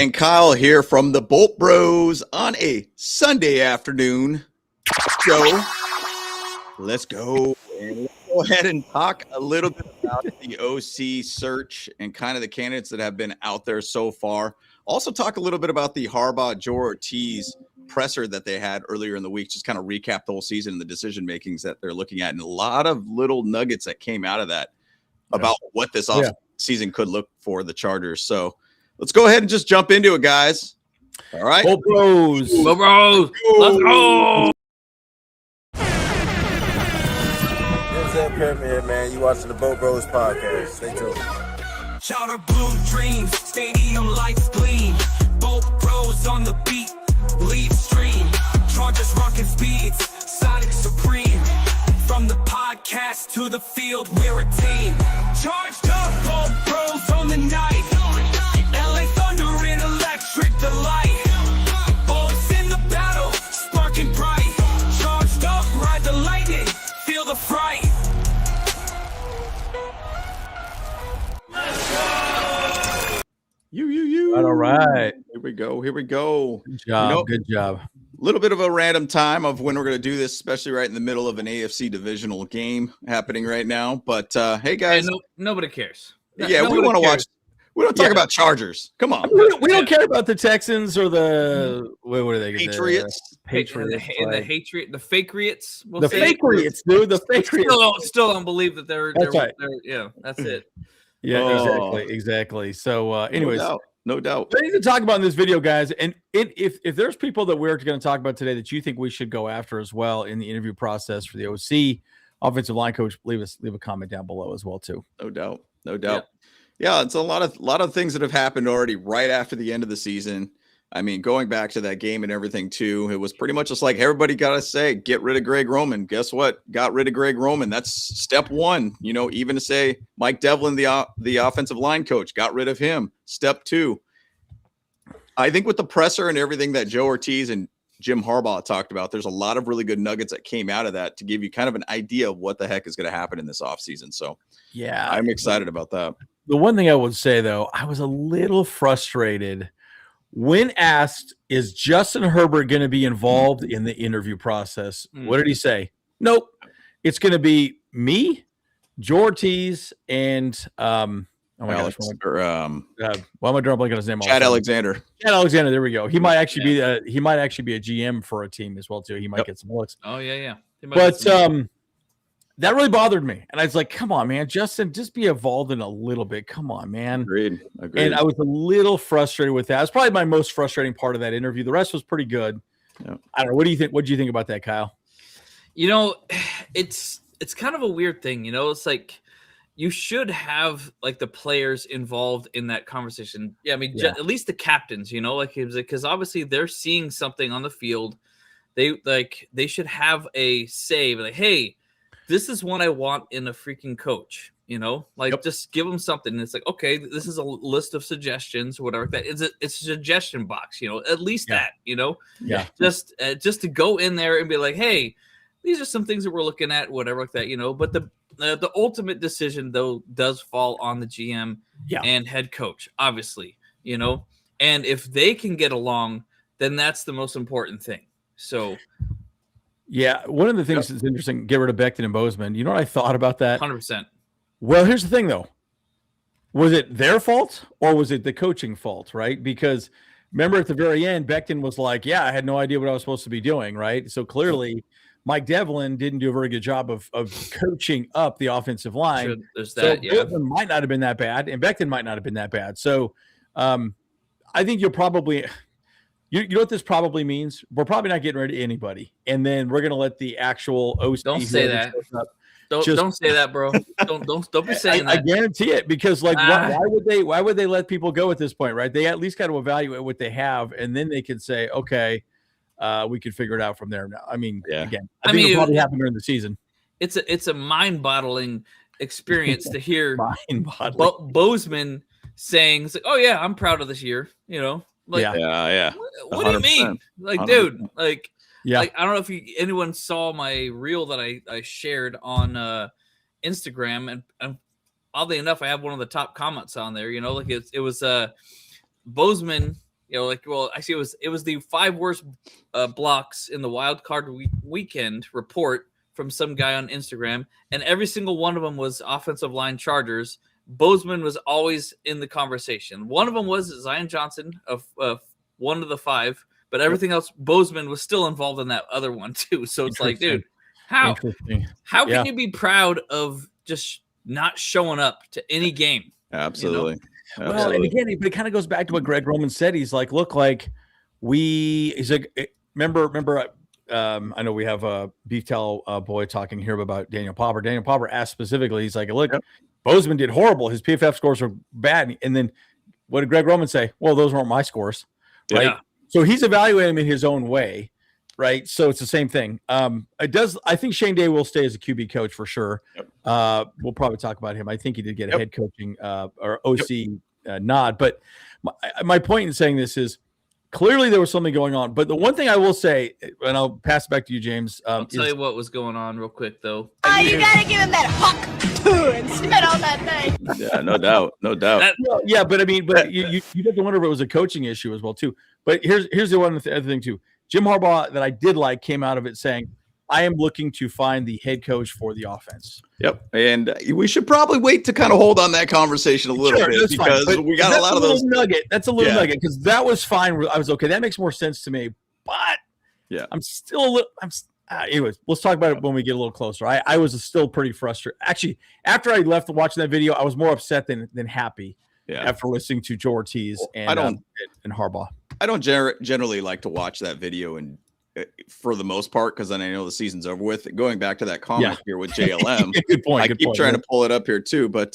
and Kyle here from the Bolt Bros on a Sunday afternoon. So let's go. And let's go ahead and talk a little bit about the OC search and kind of the candidates that have been out there so far. Also talk a little bit about the Harbaugh, Joe Ortiz presser that they had earlier in the week. Just kind of recap the whole season and the decision makings that they're looking at, and a lot of little nuggets that came out of that about what this off season could look for the Chargers. So let's go ahead and just jump into it, guys. All right. Bolt Bros. Bolt Bros. Let's go. What's up, Pyramid, man? You watching the Bolt Bros podcast. Stay tuned. Shout out blue dreams, stadium lights gleam. Bolt Bros on the beat, lead stream. Chargers rocking speeds, Sonic Supreme. From the podcast to the field, we're a team. Charged up, Bolt Bros on the night. LA Thunder in electric delight. Bolts in the battle, sparking bright. Charged up, ride the lightning, feel the fright. You. All right. Here we go. Good job. Good job. A little bit of a random time of when we're going to do this, especially right in the middle of an AFC divisional game happening right now. But hey, guys, nobody cares. Yeah, we want to watch. We don't talk about Chargers. Come on. We don't care about the Texans or the what are they? Patriots. Patriots. The Fakeriots. The Fakeriots, dude. The Fakeriots. Still don't believe that they're right. Yeah, that's it. Yeah, exactly. So, anyways. No doubt. We need to talk about in this video, guys. And if there's people that we're going to talk about today that you think we should go after as well in the interview process for the OC offensive line coach, leave a comment down below as well too. No doubt. Yeah, it's a lot of things that have happened already right after the end of the season. I mean, going back to that game and everything too, it was pretty much just like everybody got to say, get rid of Greg Roman. Guess what? Got rid of Greg Roman. That's step one. You know, even to say Mike Devlin, the offensive line coach, got rid of him. Step two. I think with the presser and everything that Joe Ortiz and Jim Harbaugh talked about, there's a lot of really good nuggets that came out of that to give you kind of an idea of what the heck is going to happen in this offseason. So yeah, I'm excited about that. The one thing I would say, though, I was a little frustrated when asked, is Justin Herbert going to be involved in the interview process? What did he say? Nope. It's going to be me, Joe Ortiz, and why am I drawing blank on his name? Chad Alexander. Chad Alexander. There we go. He might actually be a GM for a team as well too. He might get some looks. Oh yeah. But that really bothered me, and I was like, "Come on, man, Justin, just be involved in a little bit. Come on, man." Agreed. And I was a little frustrated with that. It was probably my most frustrating part of that interview. The rest was pretty good. Yeah. I don't know. What do you think? What do you think about that, Kyle? You know, it's kind of a weird thing. You know, it's like you should have like the players involved in that conversation. Yeah, I mean, at least the captains. You know, like because obviously they're seeing something on the field. They should have a say. Like, hey, this is what I want in a freaking coach, you know, like just give them something. And it's like, okay, this is a list of suggestions, whatever that is. It's a suggestion box, you know, at least that, you know, just to go in there and be like, hey, these are some things that we're looking at, whatever like that, you know, but the ultimate decision though does fall on the GM and head coach, obviously, you know, and if they can get along, then that's the most important thing. So yeah, one of the things that's interesting, get rid of Becton and Bozeman. You know what I thought about that? 100%. Well, here's the thing, though. Was it their fault or was it the coaching fault, right? Because remember at the very end, Becton was like, yeah, I had no idea what I was supposed to be doing, right? So clearly Mike Devlin didn't do a very good job of coaching up the offensive line. Sure, there's that, Bozeman might not have been that bad, and Becton might not have been that bad. So I think you'll probably – You know what this probably means? We're probably not getting rid of anybody, and then we're going to let the actual OC. Don't say that. Don't say that, bro. Don't be saying that. I guarantee it, because like why would they let people go at this point, right? They at least got to evaluate what they have, and then they can say, okay, we can figure it out from there. Now, I mean, again, I think it'll probably happen during the season. It's a mind-boggling experience to hear Bozeman saying, it's like, "Oh yeah, I'm proud of this year," you know. Like, What do you mean? Like, 100%. Dude, like, I don't know if anyone saw my reel that I shared on Instagram, and oddly enough, I have one of the top comments on there. You know, like it was Bozeman Actually, it was the 5 worst blocks in the wild card weekend report from some guy on Instagram, and every single one of them was offensive line Chargers. Bozeman was always in the conversation. One of them was Zion Johnson of one of the 5, but everything else, Bozeman was still involved in that other one too. So it's like, dude, how can you be proud of just not showing up to any game? Absolutely. Well, and again, it kind of goes back to what Greg Roman said. He's like, look, he's like, remember, I know we have a Beef Tell boy talking here about Daniel Popper. Daniel Popper asked specifically, he's like, look, Bozeman did horrible. His PFF scores were bad. And then what did Greg Roman say? Well, those weren't my scores. Right. Yeah. So he's evaluating him in his own way. Right. So it's the same thing. I think Shane Day will stay as a QB coach for sure. Yep. We'll probably talk about him. I think he did get a head coaching or OC nod. But my point in saying this is clearly there was something going on. But the one thing I will say, and I'll pass it back to you, James. I'll tell you what was going on real quick, though. Oh, you got to give him that huck and spit on that thing. Yeah, no doubt. But I mean, you have to wonder if it was a coaching issue as well, too. But here's the one other thing, too. Jim Harbaugh that I did like came out of it saying, I am looking to find the head coach for the offense. Yep. And we should probably wait to kind of hold on that conversation a little bit because we got a lot of those. That's a little nugget because that was fine. I was okay. That makes more sense to me. But I'm still a little anyways, let's talk about it when we get a little closer. I was still pretty frustrated. Actually, after I left watching that video, I was more upset than happy after listening to Joe Ortiz and Harbaugh. I don't generally like to watch that video and for the most part, because then I know the season's over with. Going back to that comment here with JLM, good point. I keep trying to pull it up here too, but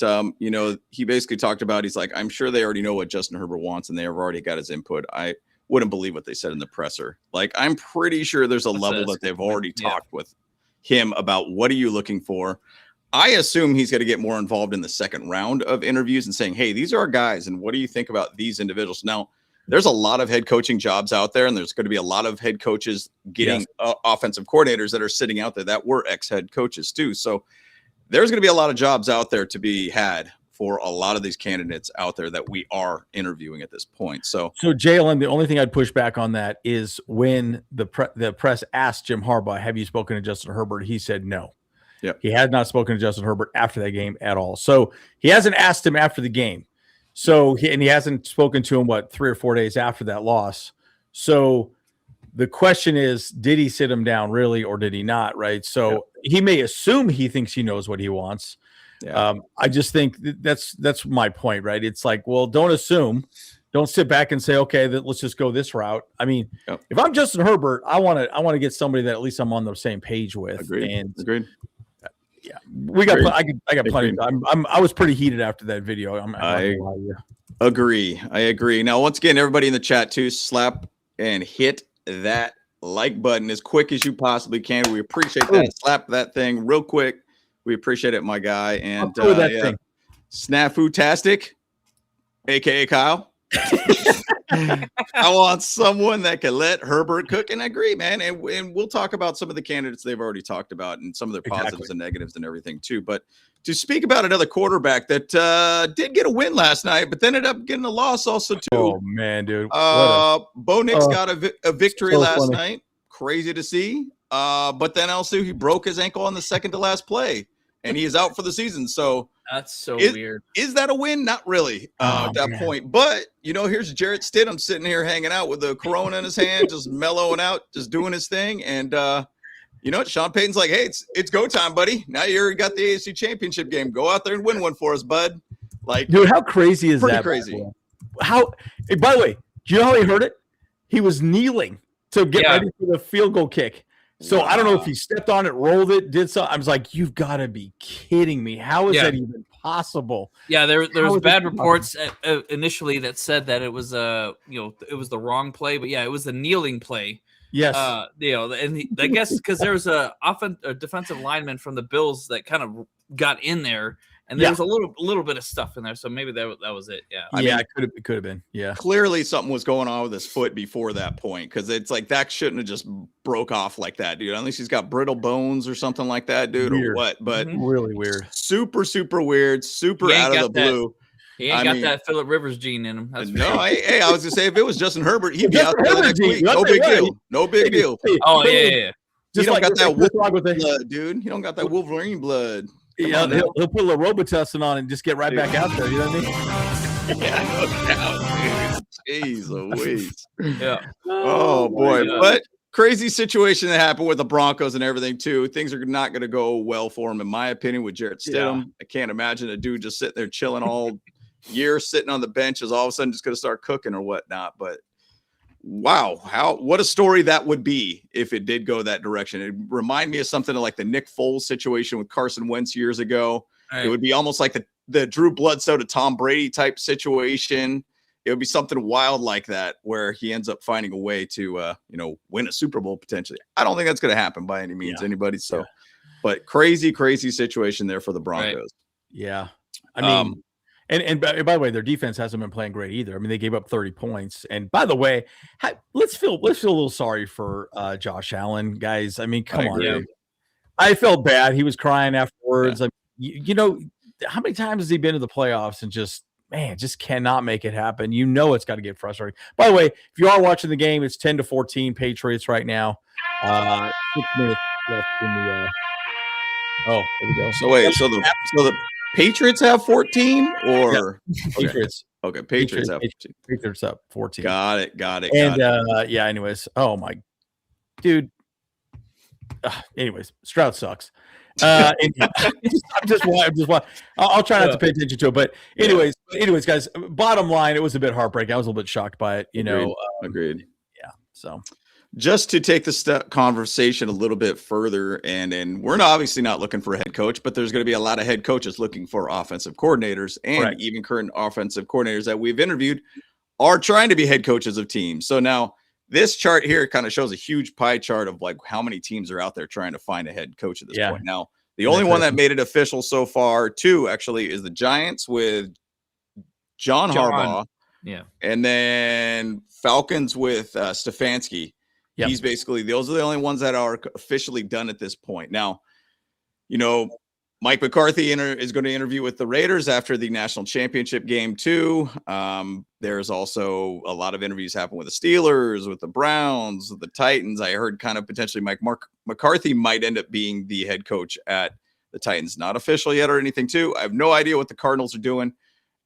he basically talked about, he's like, I'm sure they already know what Justin Herbert wants and they have already got his input. I wouldn't believe what they said in the presser. Like, I'm pretty sure there's a level that they've already talked with him about what are you looking for. I assume he's going to get more involved in the second round of interviews and saying, hey, these are our guys, and what do you think about these individuals? Now, there's a lot of head coaching jobs out there, and there's going to be a lot of head coaches getting offensive coordinators that are sitting out there that were ex-head coaches too. So there's going to be a lot of jobs out there to be had for a lot of these candidates out there that we are interviewing at this point. So JLM, the only thing I'd push back on that is when the press asked Jim Harbaugh, have you spoken to Justin Herbert? He said no. Yep. He had not spoken to Justin Herbert after that game at all. So he hasn't asked him after the game. So he hasn't spoken to him, 3 or 4 days after that loss. So the question is, did he sit him down really, or did he not? Right. So he may assume he thinks he knows what he wants. Yeah. I just think that's my point, right? It's like, well, don't assume, don't sit back and say, okay, let's just go this route. I mean, if I'm Justin Herbert, I want to get somebody that at least I'm on the same page with. Agreed. Yeah, we got. I got plenty of time. I was pretty heated after that video. I agree. Now, once again, everybody in the chat too, slap and hit that like button as quick as you possibly can. We appreciate that. Slap that thing real quick. We appreciate it, my guy. And Snafu-tastic, aka Kyle. I want someone that can let Herbert cook, and I agree, man. And we'll talk about some of the candidates they've already talked about and some of their positives and negatives and everything too. But to speak about another quarterback that did get a win last night, but then ended up getting a loss also too. Oh man, dude. Bo Nix got a victory last night. Crazy to see. But then also he broke his ankle on the second to last play, and he is out for the season. So that's so weird. Is that a win? Not really at that point. But, here's Jarrett Stidham sitting here hanging out with the Corona in his hand, just mellowing out, just doing his thing. And, you know what? Sean Payton's like, hey, it's go time, buddy. Now you already got the AFC Championship game. Go out there and win one for us, bud. Like, dude, how crazy is that? Crazy. By the way, do you know how he heard it? He was kneeling to get ready for the field goal kick. So I don't know if he stepped on it, rolled it, did so. I was like, "You've got to be kidding me! How is that even possible?" Yeah, there was bad reports initially that said that it was it was the wrong play, but it was the kneeling play. Yes, and I guess because there was a defensive lineman from the Bills that kind of got in there. And there was a little bit of stuff in there, so maybe that was it. Yeah, I mean, it could have been. Yeah, clearly something was going on with his foot before that point, because it's like that shouldn't have just broke off like that, dude. Unless he's got brittle bones or something like that, dude, or what? But really weird, super weird, super out of the blue. He ain't got that Phillip Rivers gene in him. That's no, I was gonna say if it was Justin Herbert, he'd be out there next week. No big deal. No big deal. Oh yeah. Just don't got that Wolverine blood, dude. You don't got that Wolverine blood. Yeah, he'll put a little Robitussin on and just get right back out there. You know what I mean? Yeah, no doubt, dude. Jeez Louise. Yeah. Oh boy, but crazy situation that happened with the Broncos and everything too. Things are not going to go well for him, in my opinion, with Jarrett Stidham. Yeah. I can't imagine a dude just sitting there chilling all year, sitting on the bench, is all of a sudden just going to start cooking or whatnot. But wow, what a story that would be if it did go that direction. It remind me of something like the Nick Foles situation with Carson Wentz years ago. Right. It would be almost like the Drew Bledsoe to Tom Brady type situation. It would be something wild like that where he ends up finding a way to, win a Super Bowl potentially. I don't think that's going to happen by any means, anybody. So, but crazy situation there for the Broncos. Right. Yeah. I mean, and by the way, their defense hasn't been playing great either. I mean, they gave up 30 points. And by the way, let's feel a little sorry for Josh Allen, guys. I mean, come on. Dude. I felt bad. He was crying afterwards. Yeah. How many times has he been to the playoffs and just cannot make it happen? It's got to get frustrating. By the way, if you are watching the game, it's 10-14 Patriots right now. 6 minutes left in the. There we go. So wait, so the Patriots have 14 or Patriots? Okay, Patriots have 14. Patriots up 14. Got it. And anyways, oh my dude. Anyways, Stroud sucks. I'll try not to pay attention to it, but anyways, guys, bottom line, it was a bit heartbreaking. I was a little bit shocked by it, Agreed. Yeah. So just to take the conversation a little bit further, and we're obviously not looking for a head coach, but there's going to be a lot of head coaches looking for offensive coordinators, and even current offensive coordinators that we've interviewed are trying to be head coaches of teams. So now this chart here kind of shows a huge pie chart of like how many teams are out there trying to find a head coach at this point. Now, the only one that made it official so far, too, actually, is the Giants with John Harbaugh. Yeah. And then Falcons with Stefanski. Yep. He's basically, those are the only ones that are officially done at this point. Now, Mike McCarthy is going to interview with the Raiders after the national championship game too. There's also a lot of interviews happen with the Steelers, with the Browns, with the Titans. I heard kind of potentially Mike McCarthy might end up being the head coach at the Titans. Not official yet or anything too. I have no idea what the Cardinals are doing.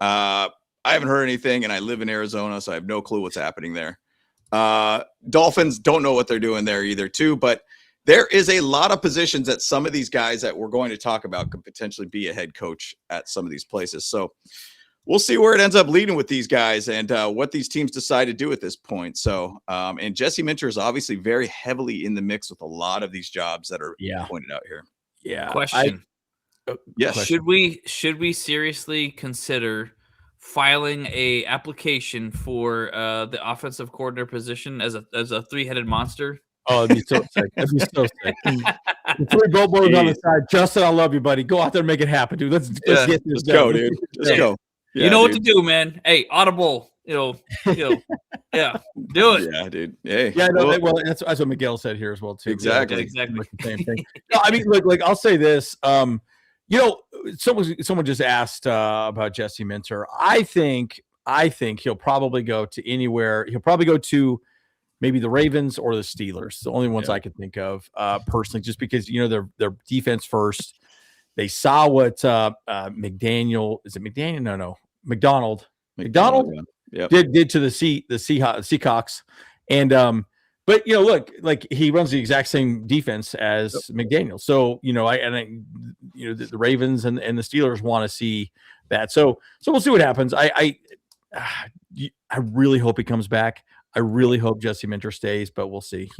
I haven't heard anything, and I live in Arizona, so I have no clue what's happening there. Dolphins don't know what they're doing there either too, but there is a lot of positions that some of these guys that we're going to talk about could potentially be a head coach at some of these places. So we'll see where it ends up leading with these guys and what these teams decide to do at this point. So, and Jesse Minter is obviously very heavily in the mix with a lot of these jobs that are pointed out here. Yeah. Question. Yes. Should we seriously consider filing a application for the offensive coordinator position as a 3-headed monster? Oh, it'd be so sick. That'd be so sick. The 3 Bobos on the side. Justin, I love you, buddy. Go out there and make it happen, dude. Let's get this. Let's go, dude. Let's go. Yeah, you know what to do, man. Hey, Audible. Yeah, do it. Yeah, dude. Hey, yeah, no, well, that's what Miguel said here as well too. Exactly. Exactly. Same thing. No, I mean, look, I'll say this. Someone just asked about Jesse Minter. I think he'll probably go to anywhere. He'll probably go to maybe the Ravens or the Steelers. The only ones I could think of personally, just because they're defense first. They saw what McDaniel is it McDaniel? No, McDonald did to the Seahawks, and but look, like he runs the exact same defense as McDaniel. So the Ravens and the Steelers want to see that. So we'll see what happens. I really hope he comes back. I really hope Jesse Minter stays, but we'll see,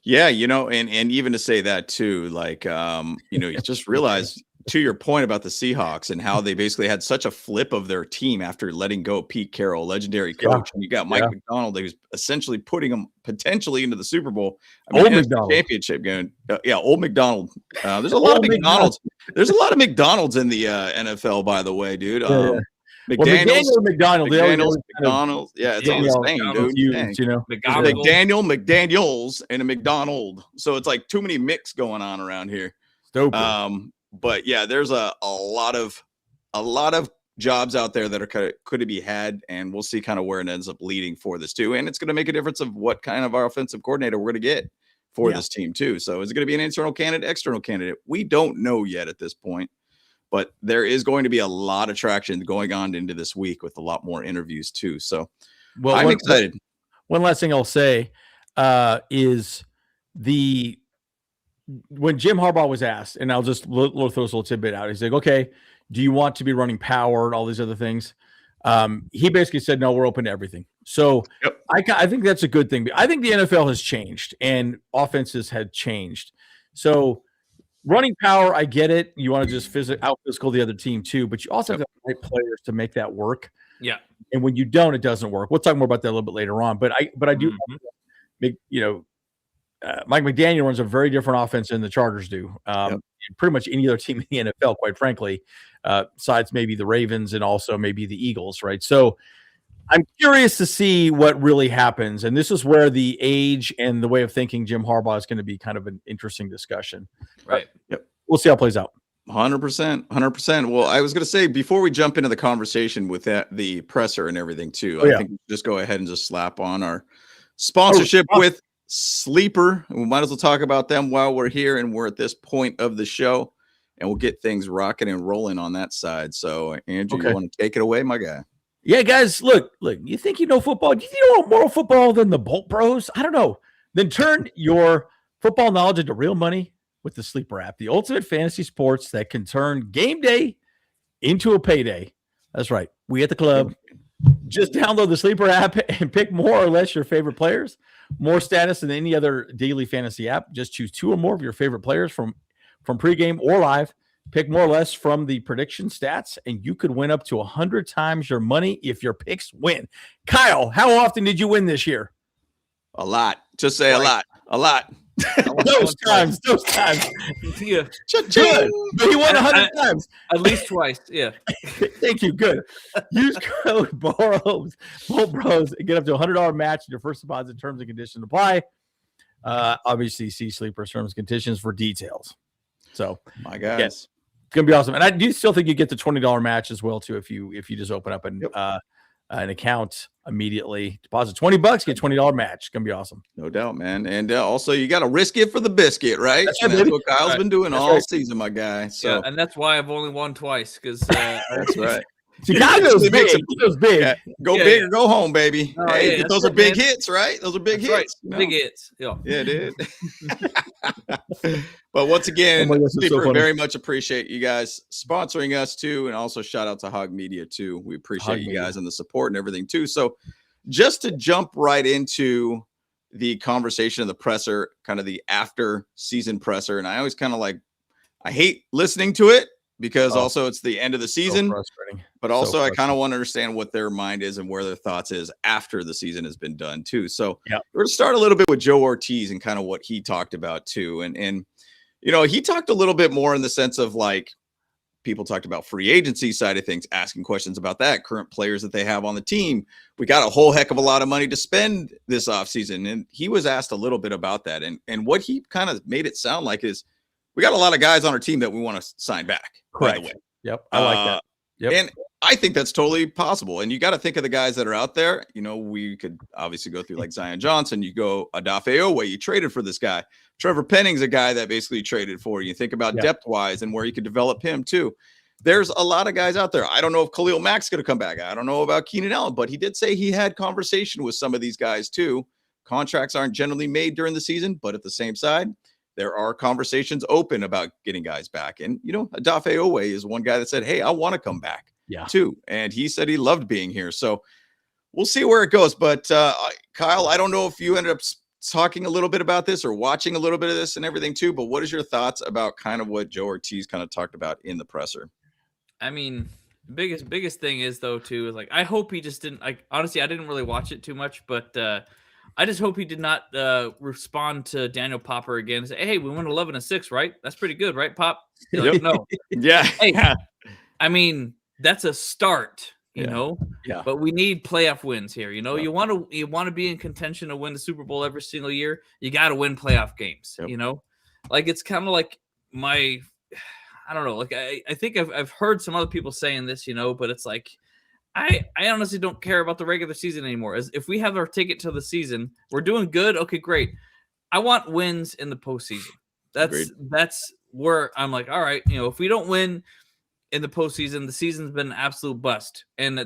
Yeah, and even to say that too, like, you just realize to your point about the Seahawks and how they basically had such a flip of their team after letting go Pete Carroll, legendary coach. And you got Mike McDonald, who's essentially putting them potentially into the Super Bowl. Old McDonald. Championship game. Old McDonald. There's a lot of McDonald's. There's a lot of McDonald's in the NFL, by the way, dude. McDaniels. Yeah, it's all the same, dude. McDaniels, and a McDonald. So it's like too many mix going on around here. Stupid. But yeah, there's a lot of jobs out there that are could be had, and we'll see kind of where it ends up leading for this too. And it's going to make a difference of what kind of our offensive coordinator we're going to get for this team too. So is it going to be an internal candidate, external candidate? We don't know yet at this point, but there is going to be a lot of traction going on into this week with a lot more interviews too. So I'm excited. One last thing I'll say is when Jim Harbaugh was asked, and I'll just throw this little tidbit out. He's like, okay, do you want to be running power and all these other things? He basically said, no, we're open to everything. So I think that's a good thing. I think the NFL has changed and offenses had changed. So running power, I get it. You want to just out-physical the other team too, but you also have the right players to make that work. Yeah. And when you don't, it doesn't work. We'll talk more about that a little bit later on. But I do, Mike McDaniel runs a very different offense than the Chargers do. Pretty much any other team in the NFL, quite frankly, besides maybe the Ravens and also maybe the Eagles, right? So I'm curious to see what really happens. And this is where the age and the way of thinking Jim Harbaugh is going to be kind of an interesting discussion. Right. Yep. We'll see how it plays out. 100%. Well, I was going to say, before we jump into the conversation with the presser and everything too, I think we just go ahead and just slap on our sponsorship with Sleeper. And we might as well talk about them while we're here and we're at this point of the show, and we'll get things rocking and rolling on that side. So Andrew, you want to take it away, my guy? Yeah, guys, look, you think you know football? Do you think you know more football than the Bolt Bros? I don't know. Then turn your football knowledge into real money with the Sleeper app, the ultimate fantasy sports that can turn game day into a payday. That's right. We at the club. Just download the Sleeper app and pick more or less your favorite players. More status than any other daily fantasy app. Just choose 2 or more of your favorite players from pregame or live. Pick more or less from the prediction stats, and you could win up to 100 times your money if your picks win. Kyle, how often did you win this year? A lot. Just say a lot. Those times. Yeah. Good. But he won 100 times. At least twice. Yeah. Thank you. Good. Use code BOLT Bros and get up to $100 match in your first deposit. Terms and conditions apply. Obviously, see Sleeper's terms and conditions for details. So, my guys. Yes. It's gonna be awesome, and I do still think you get the $20 match as well too if you just open up an account immediately, deposit $20, get $20 match. It's gonna be awesome, no doubt, man. And also you got to risk it for the biscuit, right? That's what Kyle's been doing all season, my guy. So and that's why I've only won twice because that's right. Chicago's big. Big. Yeah. Go big or go home, baby. Hey, those are big hits, right? Those are big hits. Right. You know? Big hits. Yeah, dude. But once again, Sleeper, very much appreciate you guys sponsoring us too, and also shout out to Hog Media too. We appreciate you guys and the support and everything too. So just to jump right into the conversation of the presser, kind of the after season presser, and I always kind of I hate listening to it, because also it's the end of the season, but also I kind of want to understand what their mind is and where their thoughts is after the season has been done too. So we're going to start a little bit with Joe Ortiz and kind of what he talked about too. And he talked a little bit more in the sense of people talked about free agency side of things, asking questions about that, current players that they have on the team. We got a whole heck of a lot of money to spend this offseason. And he was asked a little bit about that. And what he kind of made it sound like is, we got a lot of guys on our team that we want to sign back. Correct. By the way. Yep. I like that. Yep. And I think that's totally possible. And you got to think of the guys that are out there. We could obviously go through Zion Johnson. You go Odafe Owe, you traded for this guy. Trevor Penning's a guy that basically traded for you. Think about depth-wise and where you could develop him too. There's a lot of guys out there. I don't know if Khalil Mack's going to come back. I don't know about Keenan Allen, but he did say he had conversation with some of these guys too. Contracts aren't generally made during the season, but at the same side, there are conversations open about getting guys back. And, Odafe Owe is one guy that said, hey, I want to come back too. And he said he loved being here. So we'll see where it goes. But Kyle, I don't know if you ended up talking a little bit about this or watching a little bit of this and everything too, but what is your thoughts about kind of what Joe Ortiz kind of talked about in the presser? I mean, biggest thing is though too, is I hope he just didn't honestly, I didn't really watch it too much, but I just hope he did not respond to Daniel Popper again and say, hey, we went 11-6, right? That's pretty good, right, Pop? No. Yeah. Hey, I mean, that's a start, you know? Yeah. But we need playoff wins here. You want to be in contention to win the Super Bowl every single year. You got to win playoff games, It's kind of like I don't know. Like I think I've heard some other people saying this, but it's like I honestly don't care about the regular season anymore. As if we have our ticket to the season, we're doing good. Okay, great. I want wins in the postseason. That's where I'm like, all right, if we don't win in the postseason, the season's been an absolute bust, and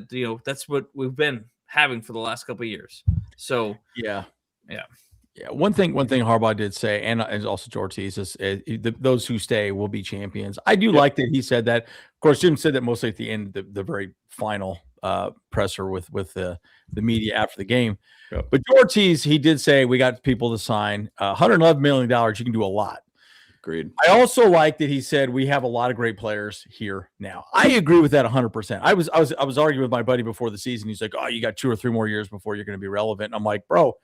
that's what we've been having for the last couple of years. So yeah. One thing Harbaugh did say, and also George Ortiz, is those who stay will be champions. I do like that he said that. Of course, Jim said that mostly at the end, the very final presser with the media after the game. Yep. But George Ortiz, he did say we got people to sign $111 million. You can do a lot. Agreed. I also like that he said we have a lot of great players here now. I agree with that 100%. I was arguing with my buddy before the season. He's like, "Oh, you got 2 or 3 more years before you're going to be relevant." And I'm like, "Bro,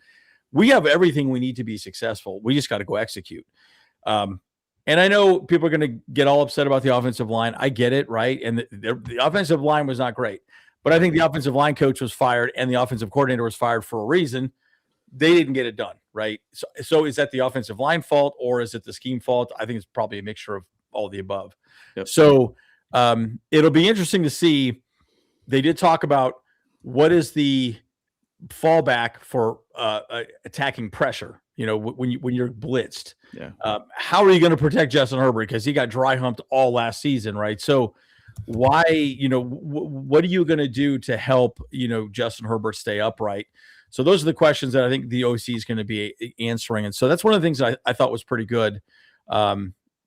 we have everything we need to be successful. We just got to go execute." And I know people are going to get all upset about the offensive line. I get it, right? And the offensive line was not great, but I think the offensive line coach was fired and the offensive coordinator was fired for a reason. They didn't get it done, right? So is that the offensive line fault or is it the scheme fault? I think it's probably a mixture of all of the above. Yep. So it'll be interesting to see. They did talk about what is the fallback for attacking pressure. When you're blitzed, how are you going to protect Justin Herbert because he got dry humped all last season, right? So why, what are you going to do to help Justin Herbert stay upright? So those are the questions that I think the OC is going to be answering, and so that's one of the things I thought was pretty good,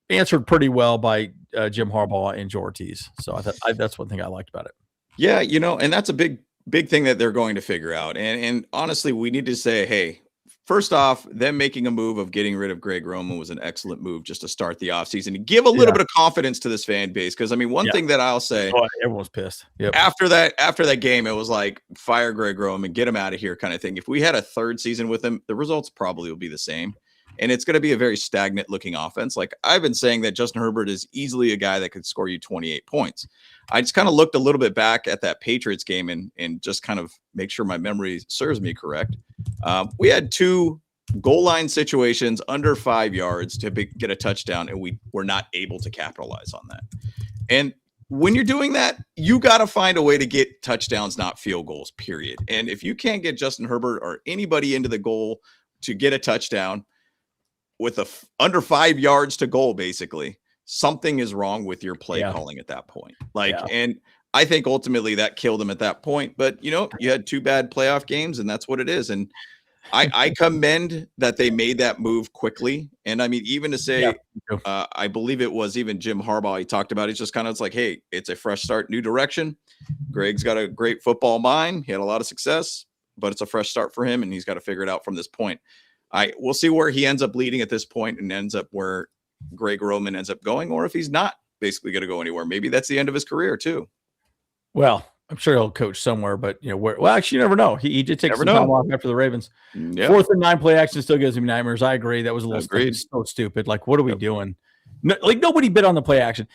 answered pretty well by Jim Harbaugh and George Ortiz. So I thought that's one thing I liked about it. Yeah, and that's a big thing that they're going to figure out. And honestly, we need to say, hey, first off, them making a move of getting rid of Greg Roman was an excellent move just to start the offseason, to give a little bit of confidence to this fan base. Because, one thing that I'll say, everyone's pissed. Yep. After that game, it was like, fire Greg Roman, get him out of here kind of thing. If we had a third season with him, the results probably will be the same. And it's going to be a very stagnant looking offense. Like I've been saying that Justin Herbert is easily a guy that could score you 28 points. I just kind of looked a little bit back at that Patriots game and just kind of make sure my memory serves me correct. We had 2 goal line situations under 5 yards to get a touchdown, and we were not able to capitalize on that. And when you're doing that, you got to find a way to get touchdowns, not field goals, period. And if you can't get Justin Herbert or anybody into the goal to get a touchdown, with under 5 yards to goal, basically, something is wrong with your play calling at that point. And I think ultimately that killed him at that point. But, you had 2 bad playoff games, and that's what it is. And I commend that they made that move quickly. And even to say, I believe it was even Jim Harbaugh, he talked about, it's just kind of, it's like, hey, it's a fresh start, new direction. Greg's got a great football mind. He had a lot of success, but it's a fresh start for him, and he's got to figure it out from this point. We'll see where he ends up leading at this point and ends up where Greg Roman ends up going, or if he's not basically going to go anywhere. Maybe that's the end of his career too. Well, I'm sure he'll coach somewhere, but actually you never know. He did take some time off after the Ravens. Yep. 4th and 9 play action still gives him nightmares. I agree. That was a little so stupid. Like, what are we doing? No, nobody bid on the play action.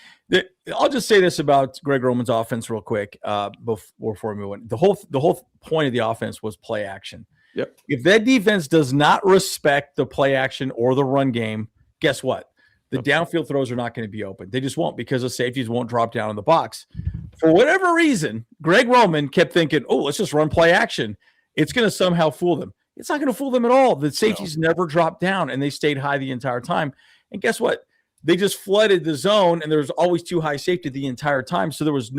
I'll just say this about Greg Roman's offense real quick before we move on. The whole point of the offense was play action. Yep. If that defense does not respect the play action or the run game, guess what? The downfield throws are not going to be open. They just won't, because the safeties won't drop down in the box. For whatever reason, Greg Roman kept thinking, oh, let's just run play action. It's going to somehow fool them. It's not going to fool them at all. The safeties never dropped down, and they stayed high the entire time. And guess what? They just flooded the zone, and there was always too high safety the entire time. So there was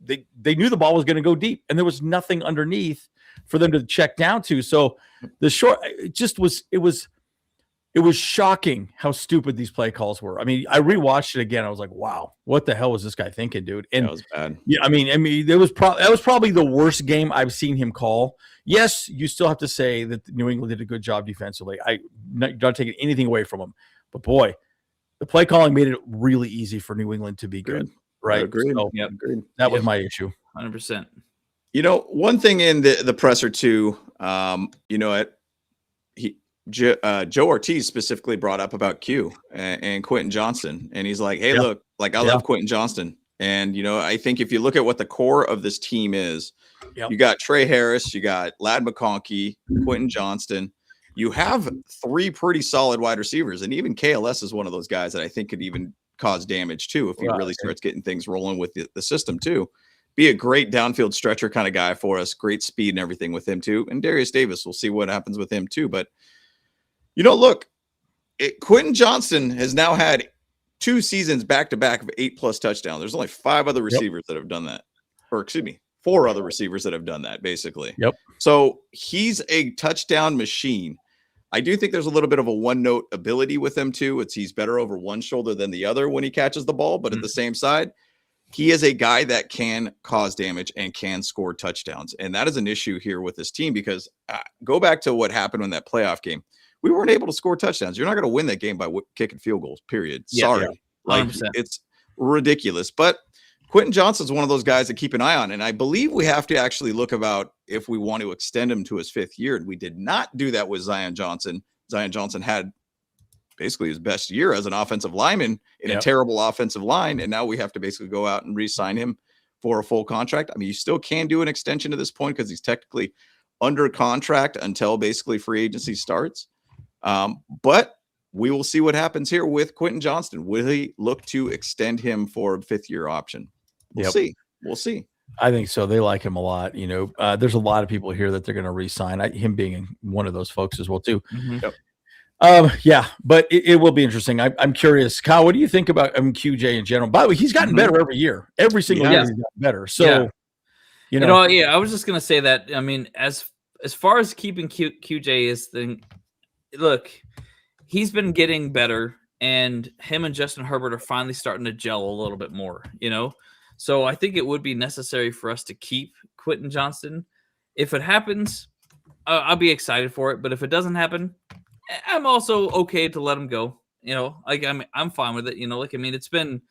they knew the ball was going to go deep, and there was nothing underneath for them to check down to. So it was shocking how stupid these play calls were. I rewatched it again. I was like, wow, what the hell was this guy thinking, dude? And that was bad. Yeah, that was probably the worst game I've seen him call. Yes, you still have to say that New England did a good job defensively. I'm not taking anything away from them, but boy, the play calling made it really easy for New England to be good. Right? Agreed. So, Agreed. That was my issue. 100%. One thing in the presser too, Joe Ortiz specifically brought up about Q and Quentin Johnston. And he's like, hey, look, I love Quentin Johnston. And, I think if you look at what the core of this team is, you got Trey Harris, you got Ladd McConkey, Quentin Johnston. You have 3 pretty solid wide receivers. And even KLS is one of those guys that I think could even cause damage too if he really starts getting things rolling with the system too. Be a great downfield stretcher kind of guy for us. Great speed and everything with him too. And Darius Davis, we'll see what happens with him too. But look, Quentin Johnston has now had 2 seasons back-to-back of 8+ touchdowns. There's only 5 other receivers that have done that. Or excuse me, 4 other receivers that have done that, basically. Yep. So he's a touchdown machine. I do think there's a little bit of a one-note ability with him, too. He's better over one shoulder than the other when he catches the ball. But at the same side, he is a guy that can cause damage and can score touchdowns. And that is an issue here with this team because go back to what happened in that playoff game. We weren't able to score touchdowns. You're not going to win that game by kicking field goals, period. Sorry. Like, it's ridiculous. But Quentin Johnston's one of those guys to keep an eye on. And I believe we have to actually look about if we want to extend him to his 5th year. And we did not do that with Zion Johnson. Zion Johnson had basically his best year as an offensive lineman in a terrible offensive line. And now we have to basically go out and re-sign him for a full contract. I mean, you still can do an extension at this point because he's technically under contract until basically free agency starts. But we will see what happens here with Quentin Johnston. Will he look to extend him for a 5th-year option? We'll see. We'll see. I think so. They like him a lot. There's a lot of people here that they're going to re-sign. Him being one of those folks as well, too. But it will be interesting. I'm curious. Kyle, what do you think about QJ in general? By the way, he's gotten better every year. Every single year he's gotten better. So, I was just going to say that. I mean, as far as keeping QJ is the look, he's been getting better, and him and Justin Herbert are finally starting to gel a little bit more, So I think it would be necessary for us to keep Quentin Johnston. If it happens, I'll be excited for it. But if it doesn't happen, I'm also okay to let him go. I'm fine with it. It's been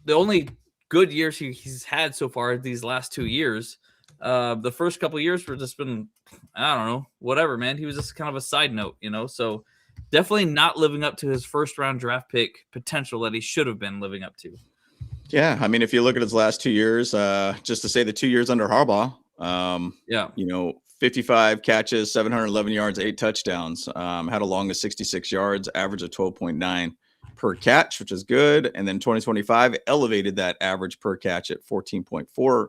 the only good years he's had so far these last 2 years. The first couple of years were just been, I don't know, whatever, man. He was just kind of a side note, So definitely not living up to his 1st-round draft pick potential that he should have been living up to. Yeah, I mean, if you look at his last 2 years, just to say the 2 years under Harbaugh, 55 catches, 711 yards, 8 touchdowns, had a long of 66 yards, average of 12.9 per catch, which is good. And then 2025 elevated that average per catch at 14.4